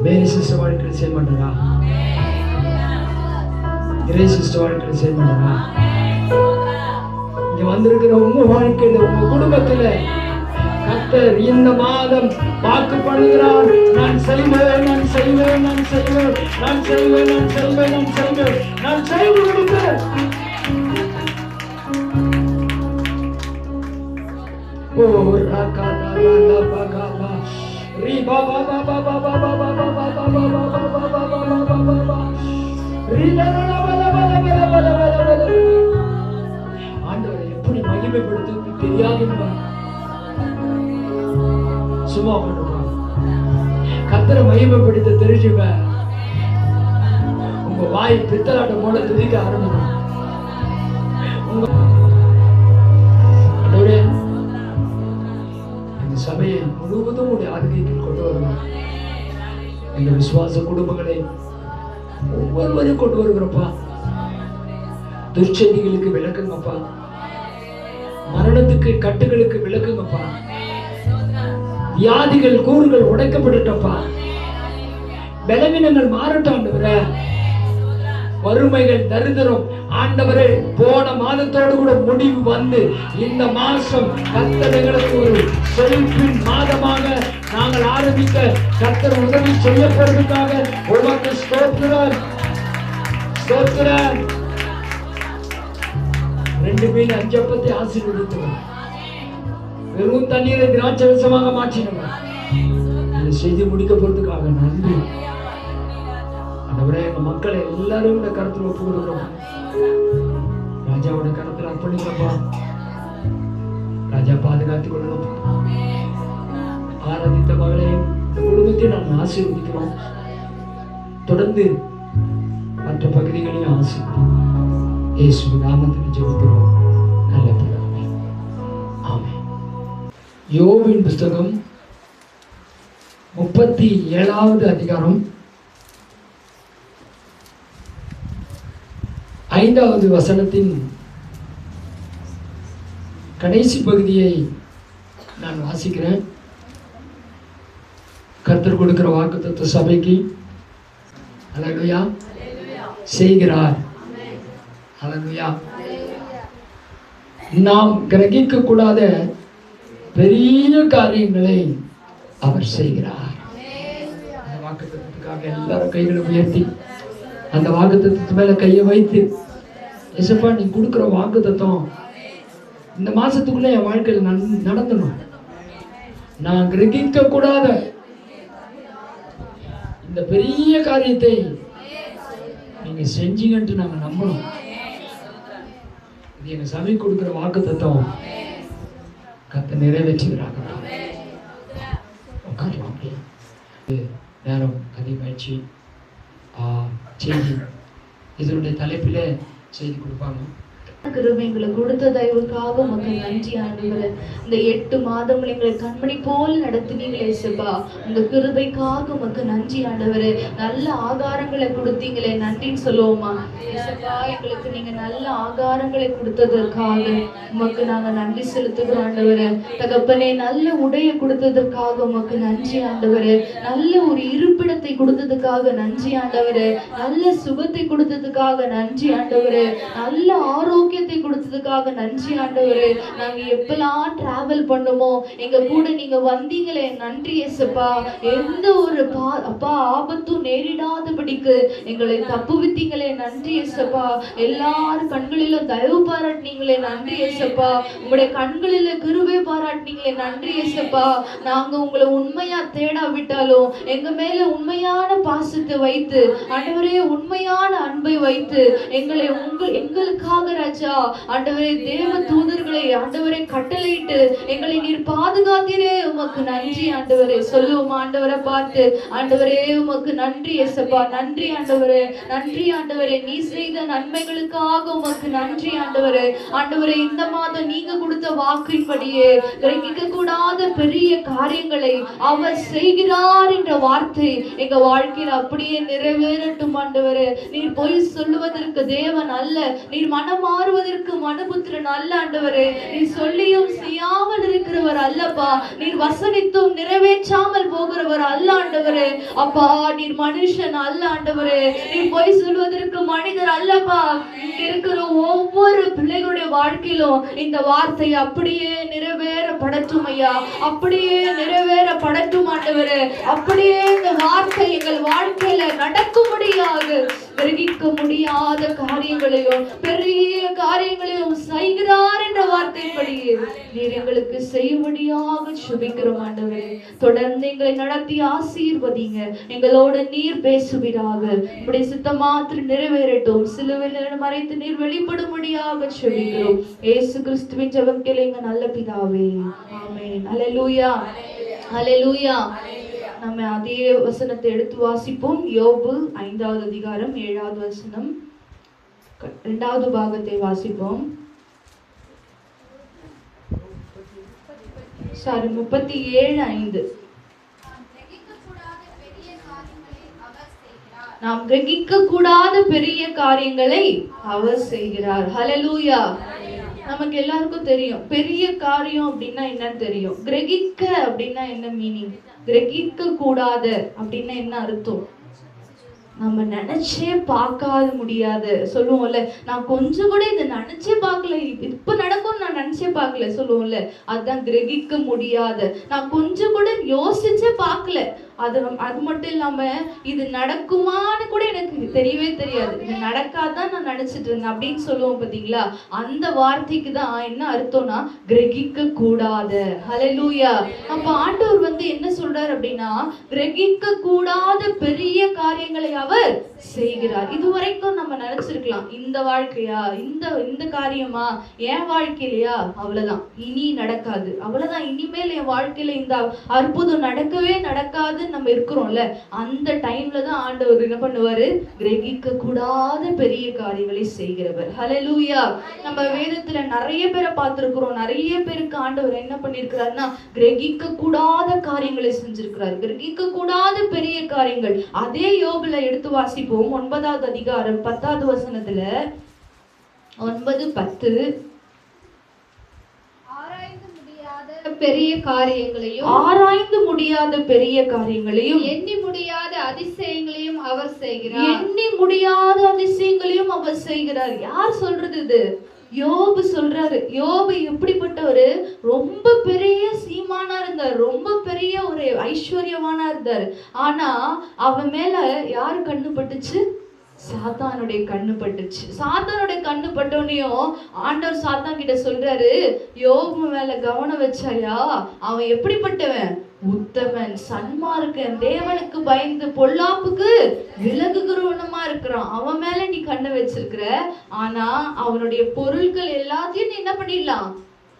மேரி சிஸ்டர் வாழ்க்கையில செய்ய மாட்டாரா? கிரே சிஸ்டர் வாழ்க்கையில செய்ய மாட்டாரா? இங்க வந்திருக்கிற உங்க வாழ்க்கையில, உங்க குடும்பத்துல கர்த்தர் இந்த மாதம் வாக்கு பண்ணுகிறார். நான் செய்வேன், நான் செய்வேன், நான் செய்வேன், நான் செய்வேன், நான் செய்வேன், நான் செய்வேன், நான் செய்து கொடுப்பேன். ஓ ராகாலா பாகாலா ரீ பாபா பாபா பாபா பாபா பாபா பாபா பாபா பாபா ரீ லலல பல பல பல பல பல. ஆண்டவரை எப்படி மகிமைப்படுத்துவது தெரியாதுங்க. சும்மா பண்ணுவா, கர்த்தரை மகிமைப்படுத்த தெரிஞ்சுவ. உங்க வாய் பித்தலாட்டம் போல துதிக்க ஆரம்பிக்கும். இந்த சபையை முழுவதும் உடைய ஆதிக்கத்தில் கொண்டு வருவோம். எங்க விசுவாச குடும்பங்களை ஒவ்வொருவரையும் கொண்டு வருகிறப்பா. துர்ச்செய்திகளுக்கு விளக்குங்கப்பா, மரணத்துக்கு கட்டுகளுக்கு விளக்குங்கப்பா. வியாதிகள் கூறுகள் உடைக்கப்பட்டுட்டப்பா. பலவீனங்கள் மாறட்டும் ஆண்டவரே. வறுமைகள் தரித்திரம் ஆண்டவரே போன மாதத்தோடு கூட முடிவு வந்து இந்த மாசம் கர்த்தர் எங்களுக்கு ஒரு செழிப்பின் மாதமாக நாங்கள் ஆரம்பிக்க கர்த்தர் உதவி செய்ய போறதுக்காக உமக்கு ஸ்தோத்திரம் ஸ்தோத்திரம். 2 மீன் 5 அப்பத்தை ஆசீர்வதித்தவர், வெறும் தண்ணீரை திராட்சரசமாக மாற்றினவர். இந்த செய்தி முடிக்க போறதுக்காக நன்றி ஆண்டவரே. எங்க மக்களை எல்லாரும் இந்த கருத்துல ஒப்பு கொடுக்கிறோம். ராஜாவோட கருத்துல அர்ப்பணிக்கப்பா. ராஜா பாதுகாத்துக் கொள்ளணும். ஆராதித்த மகளையும் இந்த குடும்பத்தையும் நாங்கள் ஆசீர்வதிக்கிறோம். தொடர்ந்து மற்ற பகுதிகளையும் ஆசீர்வதிக்கிறோம். இயேசுவின் நாமத்தில் ஜெபிக்கிறோம் நல்ல பிதாவே, ஆமென். யோபின் புஸ்தகம் 37வது அதிகாரம் 5வது வசனத்தின் கடைசி பகுதியை நான் வாசிக்கிறேன். கர்த்தர் கொடுக்கிற வாக்குத்தத்த சபைக்கு அல்லேலூயா செய்கிறார். அல்லேலூயா. நாம் கிரகிக்க கூடாத பெரிய காரியங்களை அவர் செய்கிறார். அந்த வாக்குத்தத்தத்துக்காக எல்லாரும் கைகளை உயர்த்தி அந்த வாக்குத்தத்தத்து மேல கையை வைத்து, ஏசப்பா நீ கொடுக்குற வாக்குத்தத்தம் இந்த மாசத்துக்குள்ள என் வாழ்க்கையில் நடந்தணும். நான் கிரகிக்க கூடாத இந்த பெரிய காரியத்தை நீங்க செஞ்சீங்கன்ட்டு நாங்க நம்பணும். இது எங்க சபை கொடுக்கிற வாக்குத்தத்தம் கர்த்தர் நிறைவேற்றுகிறாங்க. நேரம் அதிகமாயிடுச்சு. செய்தி இதனுடைய தலைப்பிலே செய்தி கொடுப்பாங்க. கிருபைங்களை கொடுத்த தயவுக்காக உமக்கு நன்றி ஆண்டவரே. இந்த 8 மாதங்கள் எங்களை கண்மணி போல் நடத்தினீங்களே ஏசப்பா, உங்க கிருபைக்காக உமக்கு நன்றி ஆண்டவரே. நல்ல ஆகாரங்களை கொடுத்தீங்களே, நன்றின்னு சொல்லுவோமா ஏசப்பா. எங்களுக்கு நீங்க நல்ல ஆகாரங்களை கொடுத்ததற்காக உமக்கு நாங்க நன்றி செலுத்துகிறோம் ஆண்டவரே. தகப்பனே, நல்ல உடைய கொடுத்ததற்காக உமக்கு நன்றி ஆண்டவரே. நல்ல ஒரு இருப்பிடத்தை கொடுத்ததுக்காக நன்றி ஆண்டவரே. நல்ல சுகத்தை கொடுத்ததுக்காக நன்றி ஆண்டவரே. நல்ல ஆரோக்கியத்தை கொடுத்ததுக்காக நன்றி ஆண்டவரே. நாங்க எப்பெல்லாம் டிராவல் பண்ணுமோ எங்க கூட நீங்க வந்தீங்களே, நன்றி ஏசப்பா. எந்த ஒரு அப்பா ஆபத்தும் நேரிடாதபடிக்கு எங்களை தப்புவித்தீங்களே, நன்றி ஏசப்பா. எல்லார் கண்களிலும் தயவு பாராட்டினீங்களே, நன்றி ஏசப்பா. உங்களுடைய கண்களில கிருபை பாராட்டினீங்களே, நன்றி ஏசப்பா. நாங்க உங்களை உண்மையா தேடாவிட்டாலும் எங்க மேல உண்மையான பாசத்தை வைத்து ஆண்டவரே, உண்மையான அன்பை வைத்து எங்களுக்காக ராஜா ஆண்டவரே தேவ தூதர்களை ஆண்டவரே கட்டளையிட்டு எங்களை நீர் பாதுகாத்தீரே, உமக்கு நன்றி ஆண்டவரே. சொல்லுவோம் ஆண்டவரை பார்த்து, ஆண்டவரே உமக்கு நன்றி ஏசப்பா. நன்றி ஆண்டவரே, நன்றி ஆண்டவரே. நீ செய்த நன்மைகளுக்காக உமக்கு நன்றி ஆண்டவரே. ஆண்டவரே, இந்த மாதம் நீங்க கொடுத்த வாக்கின்படியே கிரகிக்க கூடாத பெரிய காரியங்களை அவர் செய்கிறார் என்ற வார்த்தை எங்க வாழ்க்கையில் அப்படியே நிறைவேறட்டும் ஆண்டவரே. நீர் பொய் சொல்லுவதற்கு தேவன் அல்ல, நீர் மனம் மாறுவதற்கு மனுபுத்திரன் அல்ல ஆண்டவரே. நீர் சொல்லியும் செய்யாமல் இருக்கிறவர் அல்லப்பா. நீர் வசனித்தும் நிறைவேற்றாமல் போகிறவர் அல்ல ஆண்டவரே. அப்பா, நீர் மனுஷன் அல்ல ஆண்டவரே. நீர் பொய் சொல்வதற்கு மனிதர் அல்லப்பா. இங்க இருக்கிற ஒவ்வொரு பிள்ளைகளுடைய வாழ்க்கையிலும் இந்த வார்த்தை அப்படியே நிறைவேறப்படட்டும் ஐயா, அப்படியே நிறைவேறப்படட்டும் ஆண்டவரே. அப்படியே இந்த வார்த்தை எங்கள் வாழ்க்கையில நடக்கும்படியாக கிரகிக்க முடியாத காரியங்களையும் பெரிய காரியங்களையும் செய்கிறார் என்ற வார்த்தைப்படியே நீர் எங்களுக்கு செய்யும்படியாக சுபிக்கிறோம் ஆண்டவரே. தொடர்ந்து எங்களை நடத்தி ஆசீர்வதிங்க. எங்களோட நீர் பேசுவீராக. உம்முடைய சித்தம் மாத்திரம் நிறைவேறட்டும். சிலுவையில் மறைத்து நீர் வெளிப்படும்படியாக சுபிக்கிறோம். இயேசு கிறிஸ்துவின் ஜெபம் கேளுங்க நல்ல பிதாவே, ஆமென். அல்லேலூயா, அல்லேலூயா. நம்ம அதே வசனத்தை எடுத்து வாசிப்போம். யோபு 5வது அதிகாரம் 7வது வசனம், 2வது பாகத்தை வாசிப்போம். 37:5. நாம் கிரகிக்க கூடாத பெரிய காரியங்களை அவர் செய்கிறார். ஹல்லேலூயா. நமக்கு எல்லாருக்கும் தெரியும் பெரிய காரியம் அப்படின்னா என்னன்னு தெரியும். கிரகிக்க அப்படின்னா என்ன மீனிங்? கிரகிக்க கூடாத அப்படின்னா என்ன அர்த்தம்? நம்ம நினைச்சே பார்க்காத முடியாது சொல்லுவோம்ல. நான் கொஞ்சம் கூட இதை நினைச்சே பார்க்கல, இப்ப நடக்கும் நான் நினைச்சே பார்க்கல சொல்லுவோம்ல. அதுதான் கிரகிக்க முடியாத. நான் கொஞ்சம் கூட யோசிச்சே பார்க்கல. அது மட்டும் இல்லாம இது நடக்குமான்னு கூட எனக்கு தெரியவே தெரியாது. இது நடக்காதான் நான் நினைச்சிட்டு இருந்தேன் அப்படின்னு சொல்லுவோம் பாத்தீங்களா. அந்த வார்த்தைக்கு தான் என்ன அர்த்தம்னா கிரகிக்க கூடாத. ஹல்லேலூயா. அப்ப ஆண்டவர் என்ன சொல்றாரு அப்படின்னா, கிரகிக்க கூடாத பெரிய காரியங்களை அவர் செய்கிறார். இதுவரைக்கும் நம்ம நினைச்சிருக்கலாம் இந்த வாழ்க்கையா, இந்த காரியமா என் வாழ்க்கையிலையா, அவ்வளவுதான் இனி நடக்காது, அவ்வளவுதான் இனிமேல் என் வாழ்க்கையில இந்த அற்புதம் நடக்கவே நடக்காது நம்ம இருக்கிறோம்ல. அந்த டைம்ல தான் ஆண்டவர் என்ன பண்ணுவாரு? கிரகிக்க கூடாத பெரிய காரியங்களை செய்கிறவர். ஹல்லேலூயா. நம்ம வேதத்துல நிறைய பேரை பார்த்திருக்கிறோம். நிறைய பேருக்கு ஆண்டவர் என்ன பண்ணிருக்கிறாருன்னா கிரகிக்க கூடாத காரியங்களை செஞ்சிருக்கிறார். கிரகிக்க கூடாத பெரிய காரியங்கள். அதே யோபுல எடுத்து வாசிப்போம். 9வது அதிகாரம் 10வது வசனத்துல 9:10. பெரிய காரியங்களையும் ஆராய்ந்து முடியாத பெரிய காரியங்களையும் எண்ணி முடியாத அதிசயங்களையும் அவர் செய்கிறார். எண்ணி முடியாத அதிசயங்களையும் அவர் செய்கிறார். யார் சொல்றது இது? யோபு சொல்றாரு. யோபு எப்படிப்பட்டவரு? ரொம்ப பெரிய சீமானா இருந்தார், ரொம்ப பெரிய ஒரு ஐஸ்வர்யவானா இருந்தார். ஆனா அவன் மேல யாரு கண்ணு பட்டுச்சு? சாத்தானுடைய கண்ணு பட்டுச்சு. சாத்தானுடைய கண்ணு பட்டோனையும் ஆண்டவர் சாத்தான் கிட்ட சொல்றாரு, யோபு மேல கவனம் வச்சாயா? அவன் எப்படிப்பட்டவன்? உத்தமன், சன்மார்க்கன், தேவனுக்கு பயந்து பொல்லாப்புக்கு விலகுகிறவனுமா இருக்கிறான். அவன் மேல நீ கண்ணு வச்சிருக்கிற. ஆனா அவனுடைய பொருட்கள் எல்லாத்தையும் நீ என்ன பண்ணிடலாம்?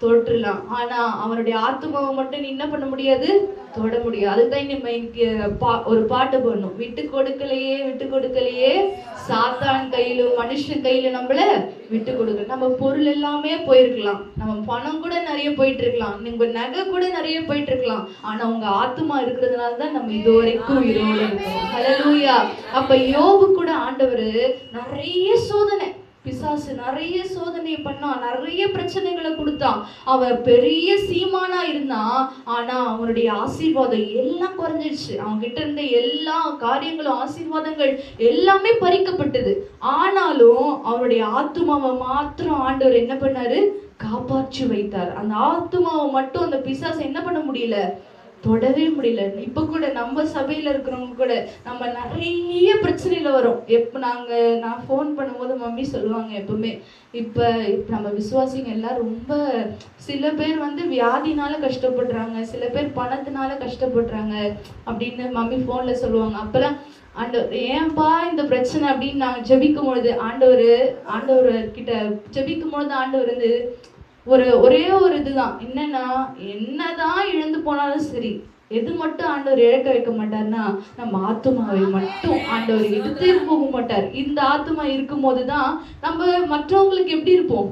தொட்டுலாம். ஆனா அவனுடைய ஆத்மாவை மட்டும் நீ என்ன பண்ண முடியாது? தொட முடியாது. அதுதான் நம்ம இன்னைக்கு ஒரு பாட்டு பண்ணும், விட்டு கொடுக்கலையே விட்டு கொடுக்கலையே சாத்தான் கையிலும் மனுஷன் கையில நம்மள விட்டு கொடுக்க. நம்ம பொருள் எல்லாமே போயிருக்கலாம், நம்ம பணம் கூட நிறைய போயிட்டு இருக்கலாம், உங்க நகை கூட நிறைய போயிட்டு இருக்கலாம். ஆனா உங்க ஆத்மா இருக்கிறதுனால தான் நம்ம இது வரைக்கும் உயிரோடு இருக்கோம். ஹல்லேலூயா. அப்ப யோபு கூட ஆண்டவர் நிறைய சோதனை, பிசாசு நிறைய சோதனை பண்ணான், நிறைய பிரச்சனைகளை கொடுத்தான். அவன் பெரிய சீமானா இருந்தான். ஆனா அவனுடைய ஆசீர்வாதம் எல்லாம் குறைஞ்சிடுச்சு. அவன் கிட்ட இருந்த எல்லா காரியங்களும், ஆசீர்வாதங்கள் எல்லாமே பறிக்கப்பட்டது. ஆனாலும் அவனுடைய ஆத்துமாவை மாத்திரம் ஆண்டவர் என்ன பண்ணாரு? காப்பாற்றி வைத்தார். அந்த ஆத்துமாவை மட்டும் அந்த பிசாசு என்ன பண்ண முடியல? தொடவே முடியல. இப்ப கூட நம்ம சபையில இருக்கிறவங்க கூட நம்ம நிறைய பிரச்சனையில வரும். நான் ஃபோன் பண்ணும்போது மம்மி சொல்லுவாங்க எப்பவுமே, இப்ப நம்ம விசுவாசிங்க எல்லாம் ரொம்ப, சில பேர் வியாதினால கஷ்டப்படுறாங்க, சில பேர் பணத்தினால கஷ்டப்படுறாங்க அப்படின்னு மம்மி போன்ல சொல்லுவாங்க. அப்பெல்லாம் ஆண்டவர் ஏன்பா இந்த பிரச்சனை அப்படின்னு நாங்க ஜெபிக்கும் பொழுது ஆண்டவர் கிட்ட ஜெபிக்கும் பொழுது ஆண்டவர் ஒரே ஒரு இதுதான், என்னதான் இழந்து போனாலும் சரி, எது மட்டும் ஆண்டவர் இழக்க வைக்க மாட்டார்னா நம்ம ஆத்துமாவை மட்டும் ஆண்டவர் எடுத்து போக மாட்டார். இந்த ஆத்துமா இருக்கும் போதுதான் நம்ம மற்றவங்களுக்கு எப்படி இருப்போம்?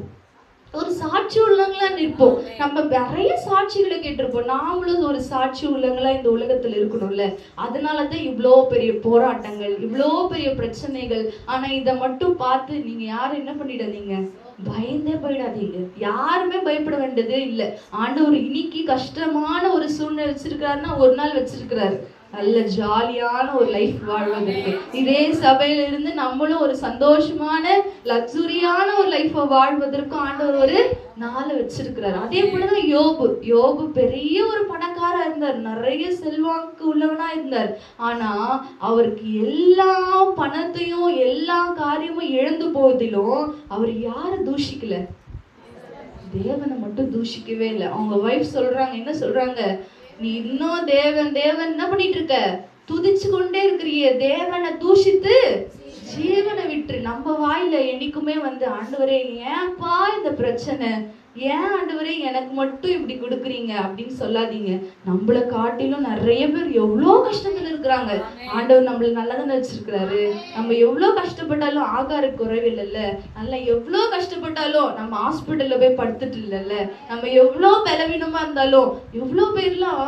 ஒரு சாட்சி உள்ளவங்களா நிற்போம். நம்ம நிறைய சாட்சிகளை கேட்டிருப்போம். நாமளும் ஒரு சாட்சி உள்ளவங்களா இந்த உலகத்துல இருக்கணும்ல. அதனாலதான் இவ்வளோ பெரிய போராட்டங்கள், இவ்வளோ பெரிய பிரச்சனைகள். ஆனா இதை மட்டும் பார்த்து நீங்க யாரும் என்ன பண்ணிடாதீங்க, பயந்தே போயிடாதீங்க. யாருமே பயப்பட வேண்டியதே இல்லை. ஆண்டவர் இன்னைக்கு கஷ்டமான ஒரு சூழ்நிலை வச்சிருக்காருன்னா ஒரு நாள் வச்சிருக்கிறாரு நல்ல ஜாலியான ஒரு லைஃப் வாழ்வதற்கு. இதே சபையில இருந்து நம்மளும் ஒரு சந்தோஷமான லக்ஸுரியான ஒரு லைஃபை வாழ்வதற்கும் ஆண்டவர் ஒரு நாளை வச்சிருக்கிறாரு. அதே போலதான் யோபு பெரிய ஒரு பணக்காரா இருந்தார், நிறைய செல்வாக்கு உள்ளவனா இருந்தார். ஆனா அவருக்கு எல்லா பணத்தையும் எல்லா காரியமும் இழந்து போவதிலும் அவர் யாரை தூஷிக்கல? தேவனை மட்டும் தூஷிக்கவே இல்லை. அவங்க வைஃப் சொல்றாங்க, என்ன சொல்றாங்க? நீ இன்னும் தேவன் என்ன பண்ணிட்டு இருக்க? துதிச்சு கொண்டே இருக்கிறியே, தேவனை தூஷித்து ஜீவனை விட்டு. நம்ம வாயில என்னைக்குமே ஆண்டவரே ஏன்பா இந்த பிரச்சனை, ஏன் ஆண்டவரே எனக்கு மட்டும் இப்படி கொடுக்குறீங்க அப்படின்னு சொல்லாதீங்க. நம்மளை காட்டிலும் நிறைய பேர் எவ்வளோ கஷ்டத்துல இருக்கிறாங்க. ஆண்டவர் நம்மள நல்லதானே வச்சிருக்கிறாரு. நம்ம எவ்வளோ கஷ்டப்பட்டாலும் ஆகார குறைவு இல்லைல்ல, நல்லா எவ்வளோ கஷ்டப்பட்டாலும் நம்ம ஹாஸ்பிட்டல்ல போய் படுத்துட்டு இல்லைல்ல, நம்ம எவ்வளோ பலவீனமா இருந்தாலும் எவ்வளோ பேர்லாம்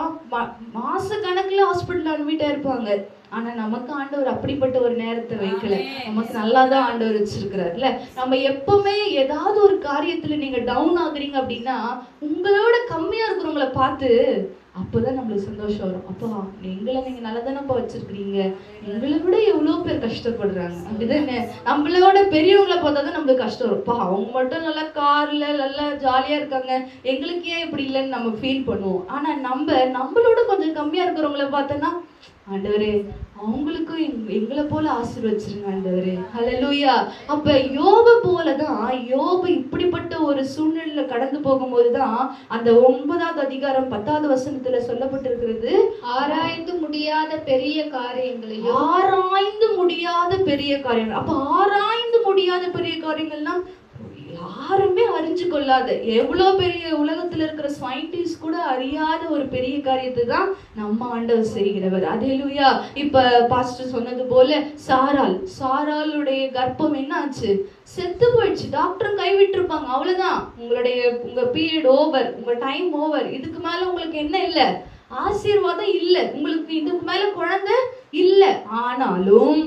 மாச கணக்குல ஹாஸ்பிட்டல் அனுப்பிட்டே இருப்பாங்க. ஆனா நமக்கு ஆண்டவர் அப்படிப்பட்ட ஒரு நேரத்தை வைக்கல. நமக்கு நல்லாதான் ஆண்டவர் வச்சிருக்கிறாருல்ல. நம்ம எப்பவுமே ஏதாவது ஒரு காரியத்துல நீங்க டவுன் ஆகுறீங்க அப்படின்னா உங்களோட கம்மியா இருக்கிறவங்கள பார்த்து அப்போதான் நம்மளுக்கு சந்தோஷம் வரும். அப்பா எங்களை நீங்க நல்லதானப்பா வச்சிருக்கிறீங்க, எங்களை விட எவ்வளவு பேர் கஷ்டப்படுறாங்க அப்படிதானே. நம்மளோட பெரியவங்களை பார்த்தாதான் நம்மளுக்கு கஷ்டம் வரும்ப்பா, அவங்க மட்டும் நல்லா கார்ல நல்லா ஜாலியா இருக்காங்க, எங்களுக்கு ஏன் இப்படி இல்லைன்னு நம்ம ஃபீல் பண்ணுவோம். ஆனா நம்மளோட கொஞ்சம் கம்மியா இருக்கிறவங்கள பார்த்தோன்னா ஆண்டவரே அவங்களுக்கும் எங்களை போல ஆசீர்வச்சிருங்க ஆண்டவரே. ஹல்லேலூயா. அப்ப யோபு போலதான், யோபு இப்படிப்பட்ட ஒரு சூழ்நிலையில கடந்து போகும்போதுதான் அந்த 9வது அதிகாரம் 10வது வசனத்துல சொல்லப்பட்டிருக்கிறது, ஆராய்ந்து முடியாத பெரிய காரியங்களையும். ஆராய்ந்து முடியாத பெரிய காரியங்கள். அப்ப ஆராய்ந்து முடியாத பெரிய காரியங்கள்னா யாருமே அறிஞ்சு கொள்ளாத, எவ்வளவு பெரிய உலகத்துல இருக்கிற சயின்டிஸ்ட் கூட அறியாத ஒரு பெரிய காரியத்தை தான் நம்ம ஆண்டவர் செய்கிறவர். ஹல்லேலூயா. இப்ப பாஸ்டர் சொன்னது போல சாராளுடைய கர்ப்பம் என்ன ஆச்சு? செத்து போயிடுச்சு. டாக்டரும் கைவிட்டு இருப்பாங்க, அவ்வளவுதான், உங்க பீரியட் ஓவர், உங்க டைம் ஓவர், இதுக்கு மேல உங்களுக்கு என்ன இல்லை, ஆசீர்வாதம் இல்ல, உங்களுக்கு இதுக்கு மேல குழந்தை இல்ல, ஆனாலும்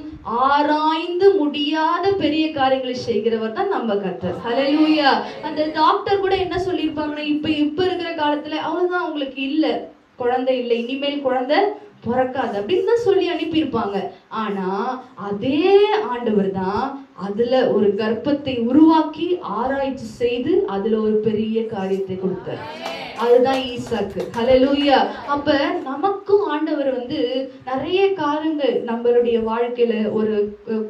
ஆராய்ந்து முடியாத பெரிய காரியங்களை செய்கிறவர் தான் நம்ம கர்த்தர். ஹல்லேலூயா. அந்த டாக்டர் கூட என்ன சொல்லியிருப்பாங்கன்னா, இப்ப இருக்கிற காலத்துல அவ்வளவுதான், உங்களுக்கு இல்ல, குழந்தை இல்லை, இனிமேல் குழந்தை பிறக்காது அப்படின்னு தான் சொல்லி அனுப்பியிருப்பாங்க. ஆனா அதே ஆண்டவர் தான் அதுல ஒரு கர்ப்பத்தை உருவாக்கி ஆராய்ச்சி செய்து அதுல ஒரு பெரிய காரியத்தை கொடுத்தார். அதுதான் ஈசாக்கு. ஹல்லேலூயா. அப்ப நமக்கும் ஆண்டவர் நிறைய காரியங்கள் நம்மளுடைய வாழ்க்கையில, ஒரு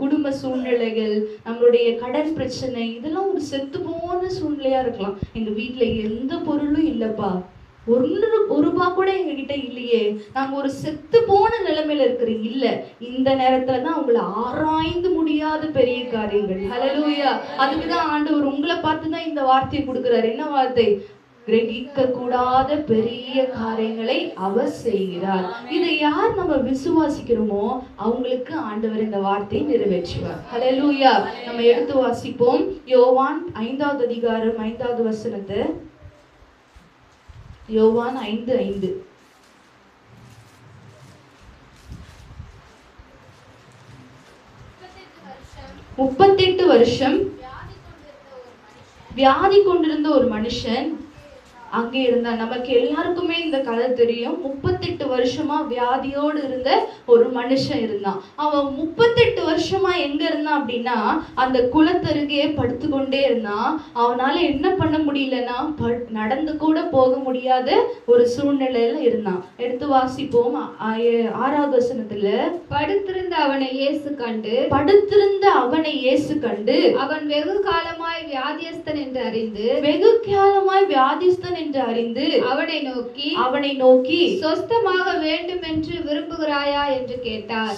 குடும்ப சூழ்நிலைகள், நம்மளுடைய கடன் பிரச்சனை, இதெல்லாம் ஒரு செத்து போன சூழ்நிலையா இருக்கலாம். எங்க வீட்டுல எந்த பொருளும் இல்லப்பா, ஒரு ரூபா கூட எங்க கிட்ட இல்லையே, நாங்க ஒரு செத்து போன நிலைமையில இருக்கிறீங்க. இல்ல, இந்த நேரத்துலதான் உங்களை ஆராய்ந்து முடியாத பெரிய காரியங்கள். ஹல்லேலூயா. அதுக்குதான் ஆண்டவர் உங்களை பார்த்துதான் இந்த வார்த்தையை கொடுக்கிறார். என்ன வார்த்தை? கிரகிக்க கூடாத பெரிய காரியங்களை அவர் செய்கிறார். இதை யார் நம்ம விசுவாசிக்கிறோமோ அவங்களுக்கு ஆண்டவர் இந்த வார்த்தையை நிறைவேற்றுவார். ஹல்லேலூயா. நம்ம எடுத்து வாசிப்போம். யோவான் 5வது அதிகாரம் 5வது வசனத்தை. யோவான் 5:5. முப்பத்தெட்டு வருஷம் வியாதி கொண்டிருந்த ஒரு மனுஷன் அங்கே இருந்தான். நமக்கு எல்லாருக்குமே இந்த கதை தெரியும். 38 வருஷமா வியாதியோடு இருந்த ஒரு மனுஷன் இருந்தான். அவன் 38 வருஷமா எங்க இருந்தான் அப்படின்னா, அந்த குளத்தருகே படுத்து கொண்டே இருந்தான். அவனால என்ன பண்ண முடியலன்னா, நடந்து கூட போக முடியாத ஒரு சூழ்நிலையில இருந்தான். எடுத்து வாசிப்போம். 6வது வசனத்துல, படுத்திருந்த அவனை இயேசு கண்டு அவன் வெகு காலமாய் வியாதியஸ்தன் என்று அறிந்து அவனை நோக்கி சொஸ்தமாக வேண்டும் என்று விரும்புகிறாயா என்று கேட்டார்.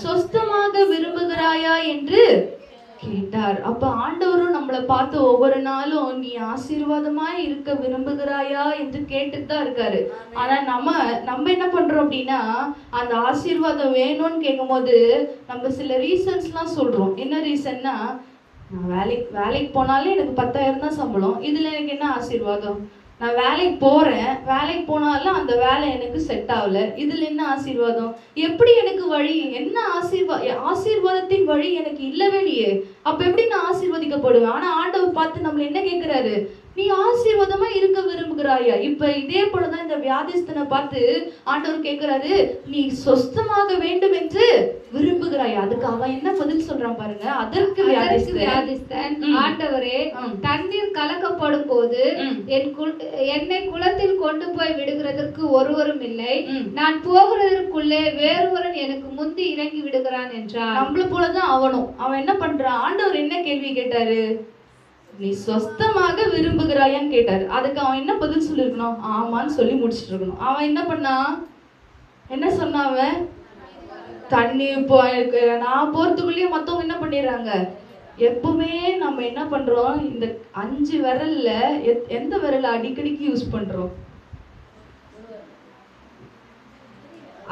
அப்ப ஆண்டவரும் நம்மளை பார்த்து ஒவ்வொரு நாளும் நீ ஆசீர்வாதமாய் இருக்க விரும்புகிறாயா என்று கேட்டுதான் இருக்காரு. ஆனா நம்ம என்ன பண்றோம் அப்படின்னா, அந்த ஆசீர்வாதம் வேணும்னு கேட்கும் போது நம்ம சில ரீசன்ஸ் எல்லாம் சொல்றோம். என்ன ரீசன்னா, நான் வேலைக்கு போனாலே எனக்கு 10,000 தான் சம்பளம், இதுல எனக்கு என்ன ஆசீர்வாதம்? நான் வேலைக்கு போனாலும் அந்த வேலை எனக்கு செட் ஆகல, இதுல என்ன ஆசீர்வாதம்? எப்படி எனக்கு வழி? என்ன ஆசீர்வாதத்தின் வழி எனக்கு இல்லவே இல்லையே, அப்ப எப்படி நான் ஆசீர்வதிக்கப்படுவேன்? ஆனா ஆண்டவர் பார்த்து நம்மள என்ன கேட்கிறாரு? நீ ஆசீர்வாதமா இருக்க விரும்புகிறாயா? இப்ப இதே போலதான் இந்த வியாதிஸ்தனை பார்த்து ஆண்டவர் கேட்கிறாரு, நீ சொஸ்தமாக வேண்டும் என்று விரும்புகிறாயா? அதுக்கு அவன் என்ன பதில் சொல்றான் பாருங்க. அதற்கு வியாதிஸ்தன், ஆண்டவரே, தண்ணீர் கலக்கப்படும் போது என்னை குளத்தில் கொண்டு போய் விடுகிறதற்கு ஒருவரும் இல்லை, நான் போகிறதற்குள்ளே வேறொருவன் எனக்கு முந்தி இறங்கி விடுகிறான் என்றான். நம்மள போலதான் அவன் என்ன பண்றான்? ஆண்டவர் என்ன கேள்வி கேட்டாரு? நீ சொஸ்தமாக விரும்புகிறாயான்னு கேட்டாரு. அதுக்கு அவன் என்ன பதில் சொல்லிருக்கணும்? ஆமான்னு சொல்லி முடிச்சுட்டு இருக்கணும். அவன் என்ன பண்ணான்? என்ன சொன்னான் அவன்? தண்ணி நான் போறதுக்குள்ளேயே மத்தவங்க என்ன பண்ணிடுறாங்க? எப்பவுமே நம்ம என்ன பண்றோம், இந்த 5 விரல்ல எந்த விரல அடிக்கடிக்கு யூஸ் பண்றோம்?